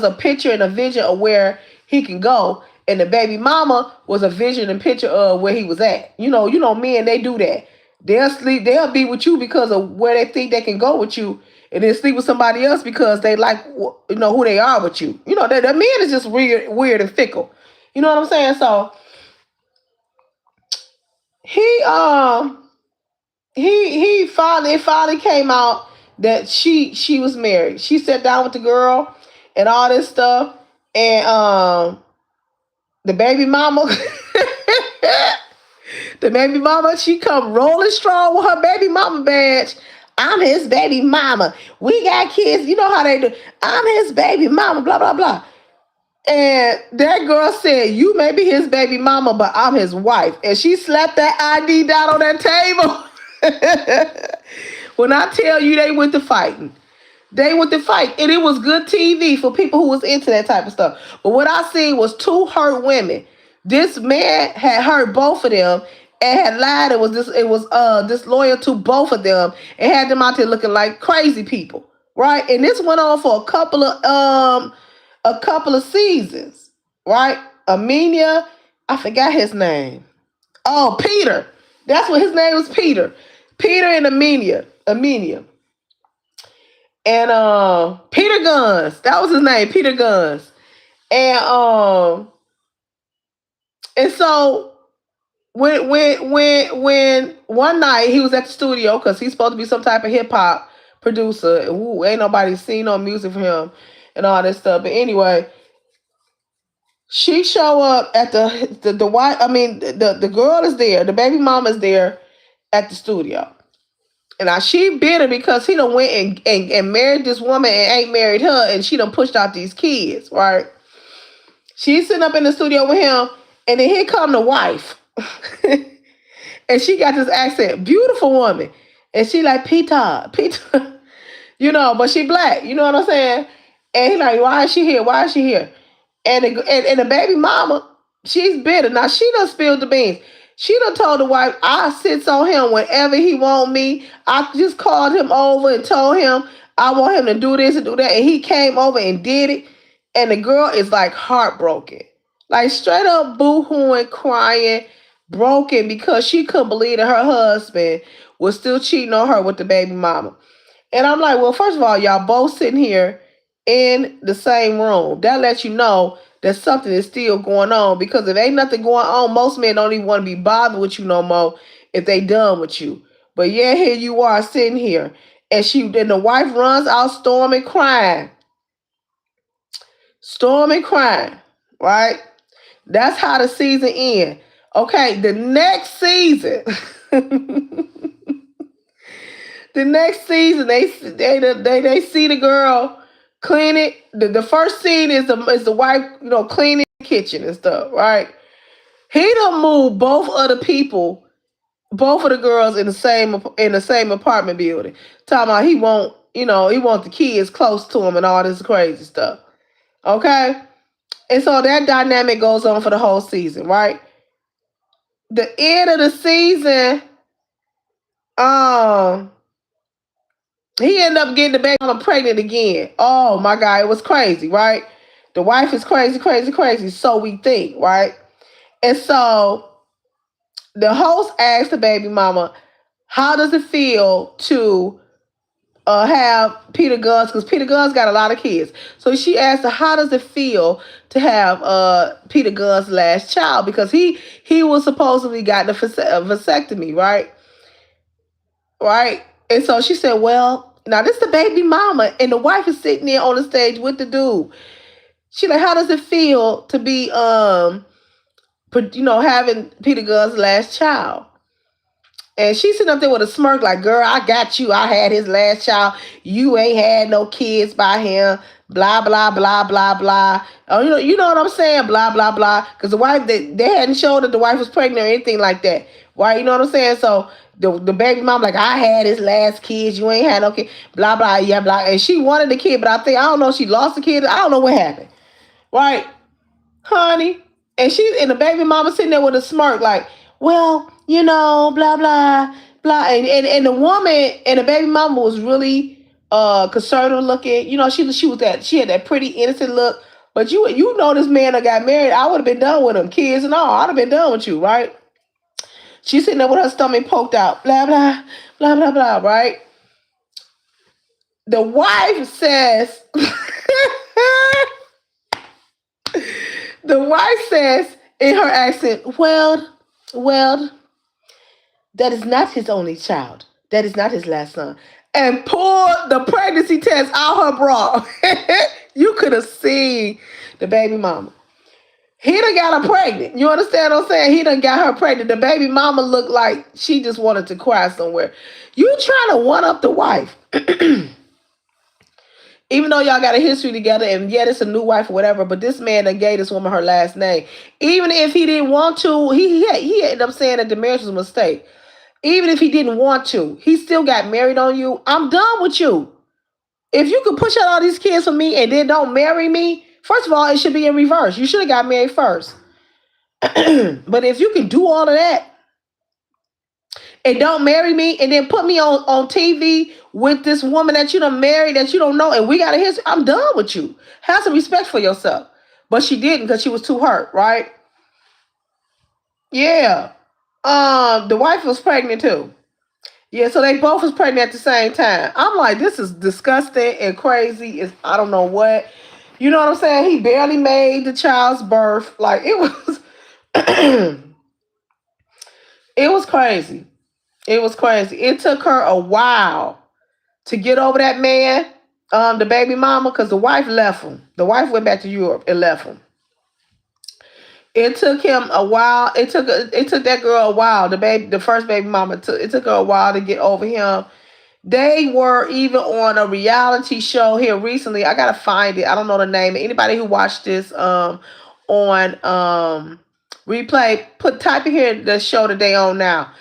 a picture and a vision of where he can go, and the baby mama was a vision and picture of where he was at. Men, they do that. They'll be with you because of where they think they can go with you, and then sleep with somebody else because they like who they are with you. That man is just weird and fickle. You know what I'm saying? So he it finally came out that she was married. She sat down with the girl and all this stuff, and the baby mama the baby mama, she come rolling strong with her baby mama badge. I'm his baby mama. We got kids. You know how they do. I'm his baby mama, blah blah blah. And that girl said, "You may be his baby mama, but I'm his wife." And she slapped that ID down on that table. When I tell you they went to fighting, they went to fight. And it was good TV for people who was into that type of stuff. But what I seen was 2 hurt women. This man had hurt both of them and had lied. It was disloyal to both of them and had them out there looking like crazy people. Right? And this went on for a couple of seasons. Right? Amenia, I forgot his name. Oh, Peter. That's what his name was, Peter. Peter and Amenia. And Peter Guns. That was his name, Peter Guns. And so when one night he was at the studio because he's supposed to be some type of hip hop producer. Ooh, ain't nobody seen no music from him and all this stuff. But anyway, she show up at the wife. I mean, the girl is there. The baby mama is there at the studio. And now she bitter because he done went and married this woman and ain't married her, and she done pushed out these kids, right? She's sitting up in the studio with him, and then here come the wife. And she got this accent, beautiful woman. And she like, Peter, but she black, you know what I'm saying? And he like, why is she here? And the baby mama, she's bitter. Now she done spilled the beans. She done told the wife, I sits on him whenever he want me. I just called him over and told him I want him to do this and do that. And he came over and did it. And the girl is like heartbroken. Like straight up boo-hooing, crying, broken because she couldn't believe that her husband was still cheating on her with the baby mama. And I'm like, well, first of all, y'all both sitting here in the same room. That lets you know that something is still going on, because if ain't nothing going on, most men don't even want to be bothered with you no more if they done with you. But yeah, here you are sitting here. And then the wife runs out storming crying. Storming crying. Right? That's how the season ends. Okay, the next season. The next season, they see the girl clean it. The first scene is the wife, cleaning the kitchen and stuff, right? He done moved both of the people, both of the girls in the same apartment building. Talking about he want the kids close to him and all this crazy stuff. Okay, and so that dynamic goes on for the whole season, right? The end of the season, um, he ended up getting the baby mama pregnant again. Oh my God, it was crazy, right? The wife is crazy, crazy, crazy. So we think, right? And so the host asked the baby mama, how does it feel to have Peter Gunz? Because Peter Gunz got a lot of kids. So she asked her, how does it feel to have Peter Gunz's last child? Because he was supposedly got the vasectomy, right? Right? And so she said, well, now this is the baby mama, and the wife is sitting there on the stage with the dude. She like, how does it feel to be having Peter Gunz's last child? And she's sitting up there with a smirk, like, girl, I got you. I had his last child. You ain't had no kids by him. Blah, blah, blah, blah, blah. Oh, you know what I'm saying? Blah, blah, blah. Because the wife, they hadn't showed that the wife was pregnant or anything like that. Right? You know what I'm saying? So the baby mom, like, I had his last kids. You ain't had no kid. Blah, blah, yeah, blah. And she wanted the kid, but I don't know, she lost the kid. I don't know what happened. Right? Honey? And the baby mama sitting there with a smirk, like, well, blah, blah, blah. And the woman and the baby mama was really conservative looking. She had that pretty innocent look. But this man that got married, I would have been done with him, kids and all. I'd have been done with you, right? She's sitting there with her stomach poked out, blah, blah, blah, blah, blah, right? The wife says, the wife says in her accent, well, that is not his only child. That is not his last son. And pulled the pregnancy test out her bra. You could have seen the baby mama. He done got her pregnant. You understand what I'm saying? He done got her pregnant. The baby mama looked like she just wanted to cry somewhere. You trying to one up the wife. Even though y'all got a history together, and yeah, it's a new wife or whatever, but this man done gave this woman her last name. Even if he didn't want to, he ended up saying that the marriage was a mistake. Even if he didn't want to, he still got married on you. I'm done with you. If you could push out all these kids for me and then don't marry me, first of all, it should be in reverse. You should have got married first. But if you can do all of that and don't marry me and then put me on TV with this woman that you done married that you don't know and we got a history, I'm done with you. Have some respect for yourself. But she didn't because she was too hurt, right? Yeah. The wife was pregnant too. Yeah, so they both was pregnant at the same time. I'm like, this is disgusting and crazy. I don't know what. You know what I'm saying? He barely made the child's birth. Like, it was it was crazy. It was crazy. It took her a while to get over that man, the baby mama, because the wife left him. The wife went back to Europe and left him. It took him a while. It took that girl a while. The first baby mama, it took her a while to get over him. They were even on a reality show here recently. I gotta find it. I don't know the name. Anybody who watched this on replay, type in here the show that they on now.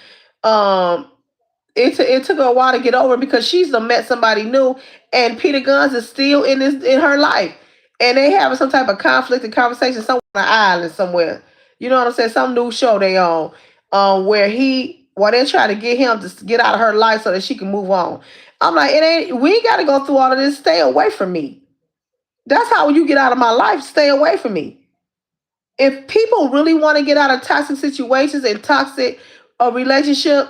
It took her a while to get over because she's met somebody new, and Peter Gunz is still in her life, and they having some type of conflict and conversation somewhere on an island somewhere. You know what I'm saying? Some new show they on, where they're trying to get him to get out of her life so that she can move on. I'm like, we ain't got to go through all of this. Stay away from me. That's how you get out of my life. Stay away from me. If people really want to get out of toxic situations and toxic relationship,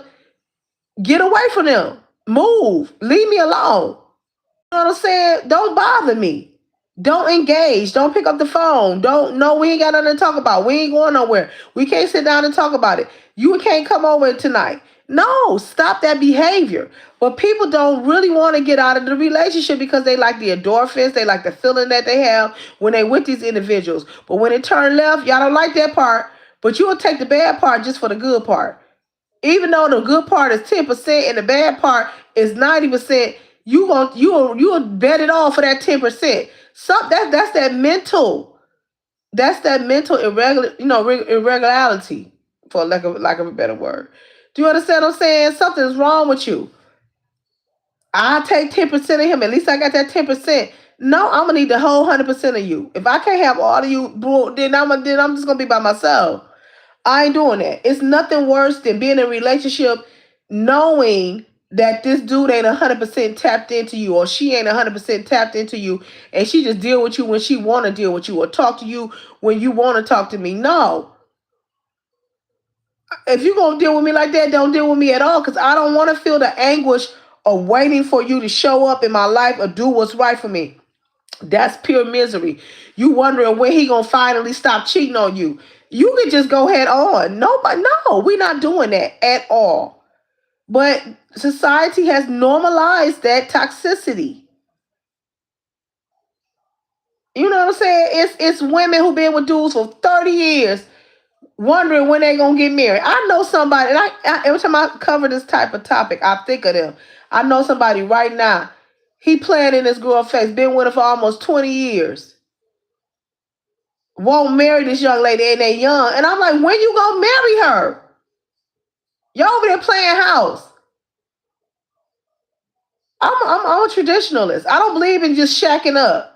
get away from them. Move. Leave me alone. You know what I'm saying? Don't bother me. Don't engage. Don't pick up the phone. Don't, no, we ain't got nothing to talk about. We ain't going nowhere. We can't sit down and talk about it. You can't come over tonight. No, stop that behavior. But people don't really want to get out of the relationship because they like the endorphins, they like the feeling that they have when they with these individuals. But when it turn left, y'all don't like that part, but you will take the bad part just for the good part. Even though the good part is 10% and the bad part is 90%, you will bet it all for that 10%. That's that mental irregularity, for lack of a better word. Do you understand what I'm saying? Something's wrong with you. I take 10% of him. At least I got that 10%. No, I'm gonna need the whole 100% of you. If I can't have all of you, then I'm just gonna be by myself. I ain't doing that. It's nothing worse than being in a relationship knowing that this dude ain't 100% tapped into you, or she ain't 100% tapped into you, and she just deal with you when she want to deal with you, or talk to you when you want to talk to me. No. If you're going to deal with me like that, don't deal with me at all, because I don't want to feel the anguish of waiting for you to show up in my life or do what's right for me. That's pure misery. You wondering when he gonna finally stop cheating on you. You can just go head on. Nobody, no, we're not doing that at all. But society has normalized that toxicity. You know what I'm saying? It's women who been with dudes for 30 years wondering when they gonna get married. I know somebody, and every time I cover this type of topic, I think of them. I know somebody right now. He playing in this girl face, been with her for almost 20 years. Won't marry this young lady and they young. And I'm like, when you gonna marry her? Y'all over there playing house. I'm a traditionalist. I don't believe in just shacking up.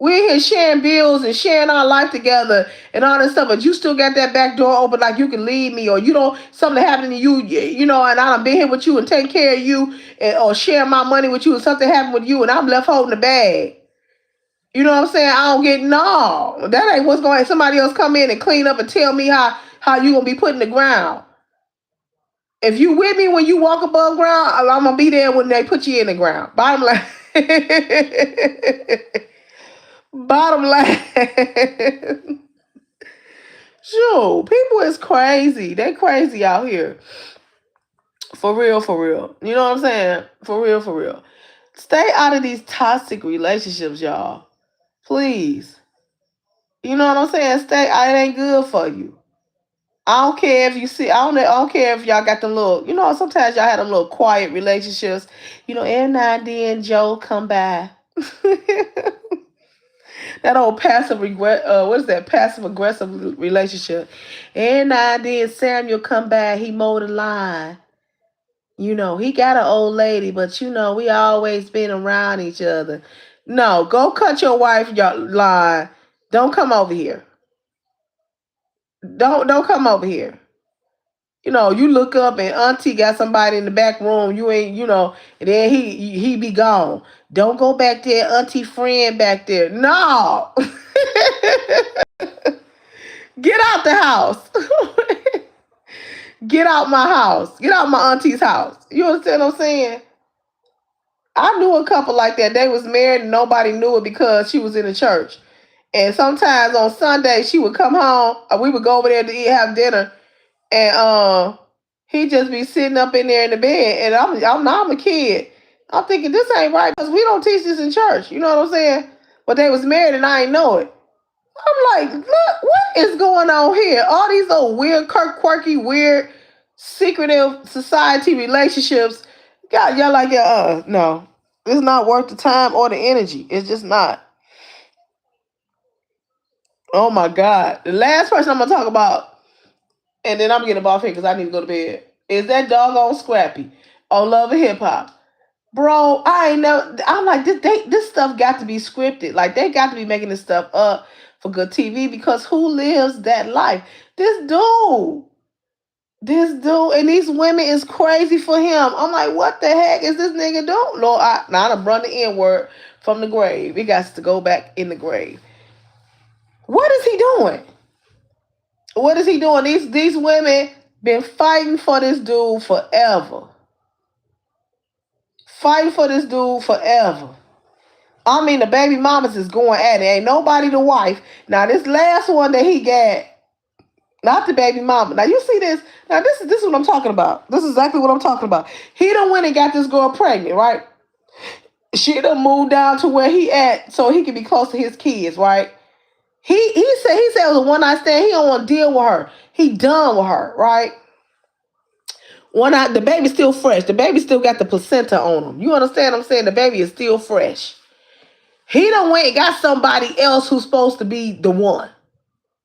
We're here sharing bills and sharing our life together and all this stuff, but you still got that back door open like you can leave me, or you don't, something happened to you, and I done been here with you and taking care of you, or sharing my money with you, and something happened with you and I'm left holding the bag. You know what I'm saying? I don't get, no. That ain't what's going. Somebody else come in and clean up and tell me how you gonna be put in the ground. If you with me when you walk above ground, I'm gonna be there when they put you in the ground. Bottom line. Bottom line. Sure, people is crazy. They crazy out here. For real, for real. You know what I'm saying? For real, for real. Stay out of these toxic relationships, y'all. Please. You know what I'm saying? Stay. It ain't good for you. I don't care if you see. I don't care if y'all got them little. Sometimes y'all had them little quiet relationships. Every now and then Joe come by. That old passive regret. What is that? Passive aggressive relationship. And now and then Samuel come by. He mowed the line. He got an old lady, but we always been around each other. No, go cut your wife your line. Don't come over here. Don't come over here. You look up and auntie got somebody in the back room. You ain't, and then he be gone. Don't go back there, auntie friend back there. No. Get out the house. Get out my house. Get out my auntie's house. You understand what I'm saying? I knew a couple like that. They was married and nobody knew it because she was in the church. And sometimes on Sunday she would come home. We would go over there to have dinner, and he just be sitting up in there in the bed. And I'm a kid. I'm thinking this ain't right because we don't teach this in church. You know what I'm saying? But they was married and I ain't know it. I'm like, look, what is going on here? All these old weird, quirky, weird, secretive society relationships. God, y'all like, no. It's not worth the time or the energy. It's just not. Oh my God. The last person I'm going to talk about, and then I'm getting off here because I need to go to bed, is that doggone Scrappy on Love and Hip Hop. Bro, I ain't know. I'm like, this stuff got to be scripted. Like, they got to be making this stuff up for good TV, because who lives that life? This dude. And these women is crazy for him. I'm like, what the heck is this nigga doing? Lord, now I done run the N-word from the grave. It got to go back in the grave. What is he doing? What is he doing? These women been fighting for this dude forever. Fighting for this dude forever. I mean, the baby mamas is going at it. Ain't nobody the wife. Now, this last one that he got, not the baby mama. Now, you see this. Now, this is what I'm talking about. This is exactly what I'm talking about. He done went and got this girl pregnant, right? She done moved down to where he at so he can be close to his kids, right? He said it was a one night stand. He don't want to deal with her. He done with her, right? The baby's still fresh. The baby still got the placenta on him. You understand what I'm saying? The baby is still fresh. He done went and got somebody else who's supposed to be the one.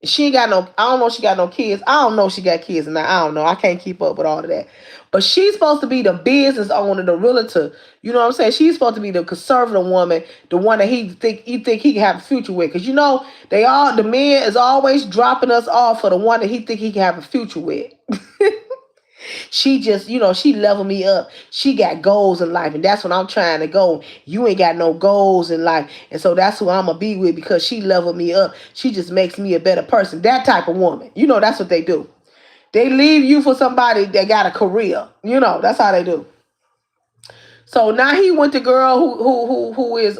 She ain't got no, I don't know if she got no kids. I don't know if she got kids or not. I don't know. I can't keep up with all of that. But she's supposed to be the business owner, the realtor. You know what I'm saying? She's supposed to be the conservative woman, the one that he think he can have a future with. Because you know, the man is always dropping us off for the one that he think he can have a future with. She just, she leveled me up. She got goals in life, and that's what I'm trying to go. You ain't got no goals in life, and so that's who I'm gonna be with because she leveled me up. She just makes me a better person. That type of woman. That's what they do. They leave you for somebody that got a career. That's how they do. So now he went to girl who is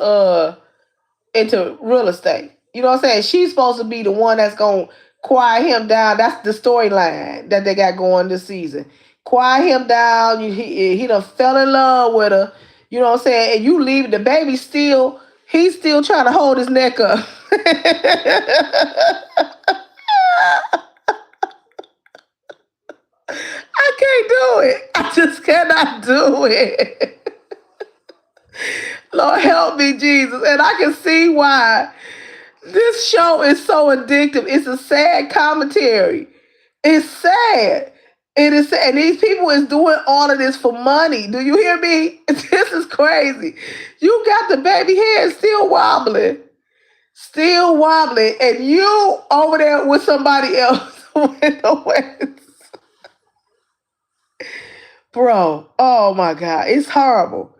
into real estate. You know what I'm saying? She's supposed to be the one that's gonna quiet him down. That's the storyline that they got going this season. Quiet him down. He done fell in love with her. You know what I'm saying? And you leave the baby still. He's still trying to hold his neck up. I can't do it. I just cannot do it. Lord help me, Jesus. And I can see why this show is so addictive. It's a sad commentary. It's sad. It is sad. And these people is doing all of this for money. Do you hear me? This is crazy. You got the baby head still wobbling. Still wobbling. And you over there with somebody else with the West. Bro, oh my God. It's horrible.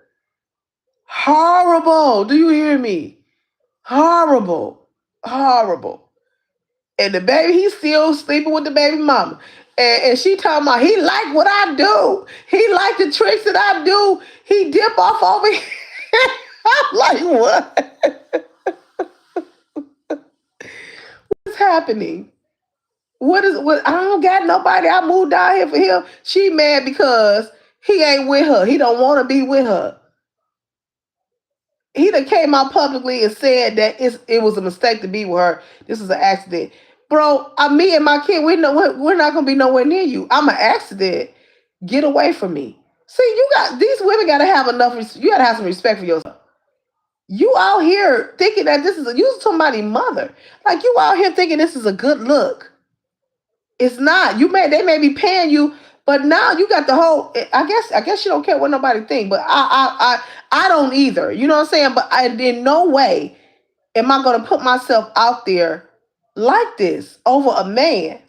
Horrible. Do you hear me? Horrible. Horrible. And the baby, he's still sleeping with the baby mama. And she talking about, he like what I do. He like the tricks that I do. He dip off over here. I'm like, what? What's happening? What? I don't got nobody. I moved down here for him. She mad because he ain't with her. He don't want to be with her. He done came out publicly and said that it was a mistake to be with her. This is an accident. Bro, me and my kid, we're not gonna be nowhere near you. I'm an accident. Get away from me. See, these women gotta have enough. You gotta have some respect for yourself. You out here thinking that you somebody's mother. Like you out here thinking this is a good look. It's not. They may be paying you, but now you got the whole. I guess you don't care what nobody think, but I don't either. You know what I'm saying? But in no way am I gonna put myself out there like this over a man.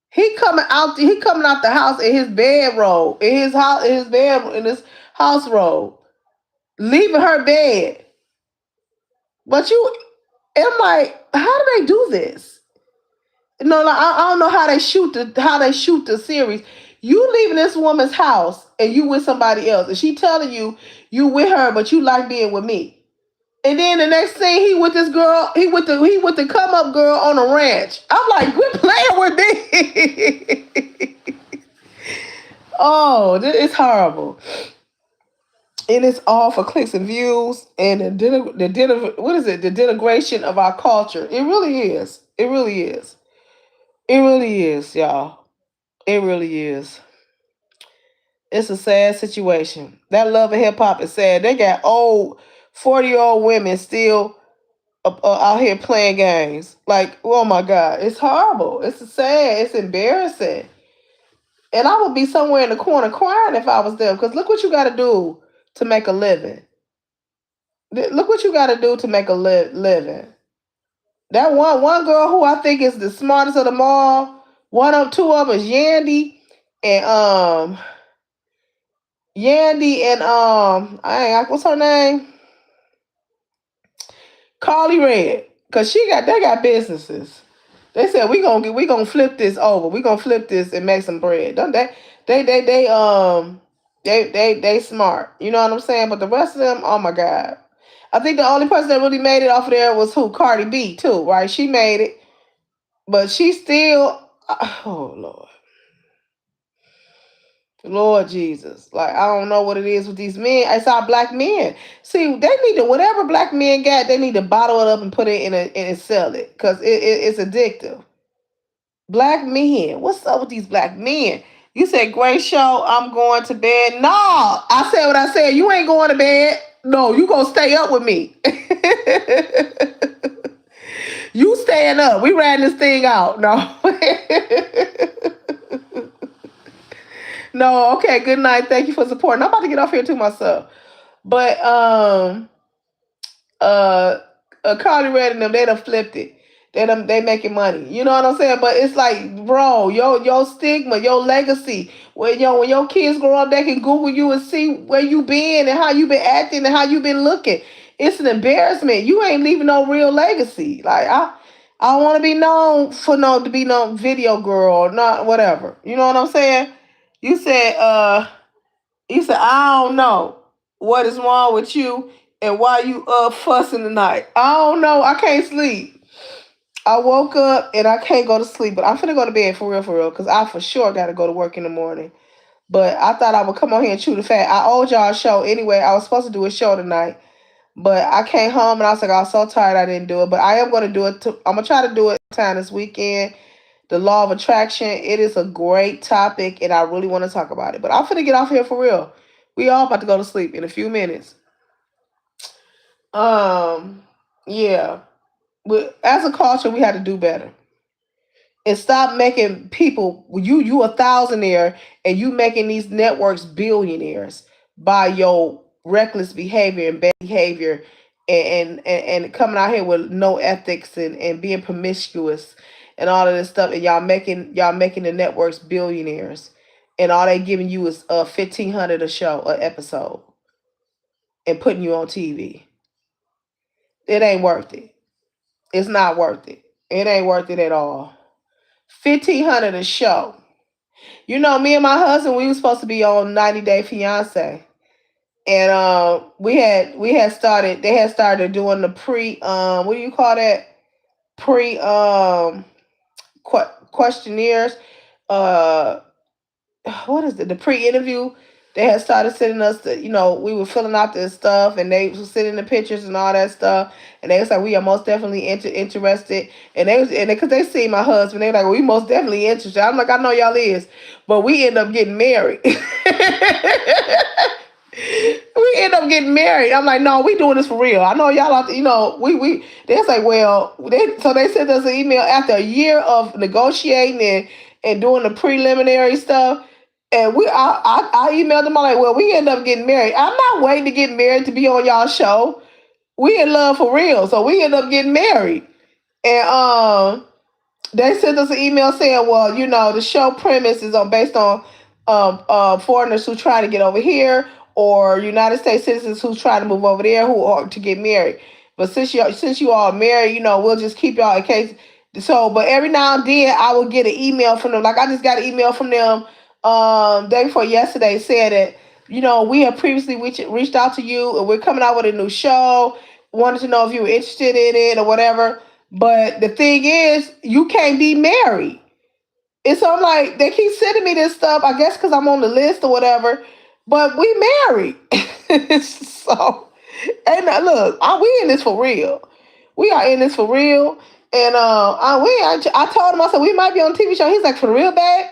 He coming out the house in his bedrobe, in his house robe, leaving her bed. But I'm like, how do they do this? No, like, I don't know how they shoot the series. You leaving this woman's house and you with somebody else, and she telling you with her, but you like being with me. And then the next thing he with this girl, he with the come up girl on a ranch. I'm like, quit playing with me. Oh, it's horrible. And it's all for clicks and views and what is it? The denigration of our culture. It really is. It really is. It really is, y'all. It really is. It's a sad situation. That love and hip hop is sad. They got old 40-year-old women still out here playing games. Like, oh my God, it's horrible. It's sad. It's embarrassing. And I would be somewhere in the corner crying if I was them. Because look what you got to do to make a living. Look what you got to do to make a living. That one girl who I think is the smartest of them all. Two of them is Yandy and what's her name? Carly Red. Cause they got businesses. They said we gonna flip this over. We gonna flip this and make some bread. Don't they smart. You know what I'm saying? But the rest of them, oh my God. I think the only person that really made it off of there was who? Cardi B too, right? She made it, but she still. Oh Lord, Lord Jesus, like I don't know what it is with these men. It's our black men. See, they need to whatever black men got, they need to bottle it up and put it in and sell it because it's addictive. Black men, what's up with these black men? You said great show. I'm going to bed. No, I said what I said. You ain't going to bed. No, you gonna stay up with me. You staying up. We ran this thing out. No. No, okay, good night. Thank you for supporting. I'm about to get off here too myself. But uh Carly Red and them, they done flipped it. They making money. You know what I'm saying? But it's like, bro, your stigma, your legacy. When your kids grow up, they can Google you and see where you been and how you been acting and how you been looking. It's an embarrassment. You ain't leaving no real legacy. Like I don't want to be known for to be no video girl or not whatever. You know what I'm saying? You said I don't know what is wrong with you and why you up fussing tonight. I don't know. I can't sleep. I woke up and I can't go to sleep, but I'm finna go to bed for real, because I for sure gotta go to work in the morning. But I thought I would come on here and chew the fat. I owed y'all a show anyway. I was supposed to do a show tonight, but I came home and I was like, I was so tired I didn't do it. But I am gonna do it. I'm gonna try to do it time this weekend. The law of attraction. It is a great topic, and I really want to talk about it. But I'm finna get off here for real. We all about to go to sleep in a few minutes. Yeah. But as a culture, we had to do better and stop making people you a thousandaire and you making these networks billionaires by your reckless behavior and bad behavior and coming out here with no ethics and being promiscuous and all of this stuff, and y'all making the networks billionaires, and all they giving you is 1,500 a show, a episode, and putting you on TV. It ain't worth it. It's not worth it. It ain't worth it at all. 1,500 a show. You know, me and my husband, we were supposed to be on 90 Day Fiance, and we had started. They had started doing the pre what do you call that, pre questionnaires, uh what is it, the pre-interview. They had started sending us we were filling out this stuff, and they were sending the pictures and all that stuff, and they was like, we are most definitely interested, and they was, and because they see my husband, they were like, well, we most definitely interested. I'm like, I know y'all is, but we end up getting married. We end up getting married. I'm like, no, we doing this for real. I know y'all out there, we they're like, well, they sent us an email after a year of negotiating and doing the preliminary stuff. And I emailed them. I'm like, well, we end up getting married. I'm not waiting to get married to be on y'all show. We in love for real. So we end up getting married. And they sent us an email saying, well, the show premise is based on foreigners who try to get over here, or United States citizens who try to move over there who are to get married. But since you all married, we'll just keep y'all in case. So, but every now and then I will get an email from them. Like I just got an email from them day before yesterday saying that we have previously reached out to you and we're coming out with a new show. Wanted to know if you were interested in it or whatever. But the thing is, you can't be married. And so I'm like, they keep sending me this stuff, I guess because I'm on the list or whatever. But we married. So, and look, we in this for real. We are in this for real. And I told him, I said, we might be on a TV show. He's like, for real, bad?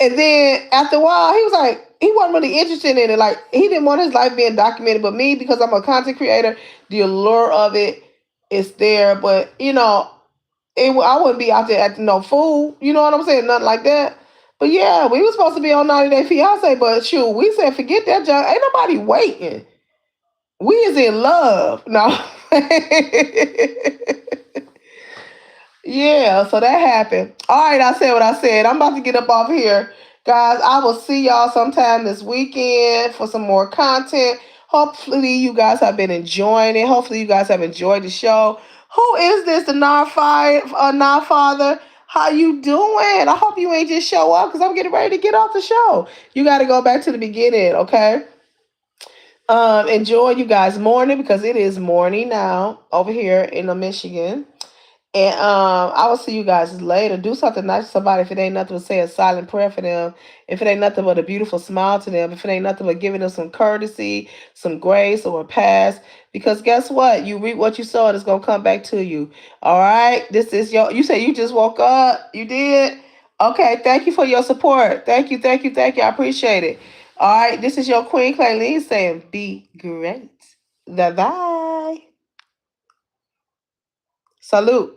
And then after a while, he was like, he wasn't really interested in it. Like, he didn't want his life being documented. But me, because I'm a content creator, the allure of it is there. But, I wouldn't be out there acting no fool. You know what I'm saying? Nothing like that. But yeah, we were supposed to be on 90 Day Fiance, but shoot, we said forget that junk. Ain't nobody waiting. We is in love. No. Yeah, so that happened. All right, I said what I said. I'm about to get up off here. Guys, I will see y'all sometime this weekend for some more content. Hopefully you guys have been enjoying it. Hopefully you guys have enjoyed the show. Who is this? The Father? How you doing? I hope you ain't just show up because I'm getting ready to get off the show. You got to go back to the beginning, okay? Enjoy you guys morning because it is morning now over here in Michigan. And I will see you guys later. Do something nice for somebody. If it ain't nothing but say a silent prayer for them, if it ain't nothing but a beautiful smile to them, if it ain't nothing but giving them some courtesy, some grace, or a pass. Because guess what? You reap what you sow, and it's gonna come back to you. All right. This is your. You say you just woke up. You did. Okay. Thank you for your support. Thank you. Thank you. Thank you. I appreciate it. All right. This is your Queen Clayleen saying, "Be great." Bye bye. Salute.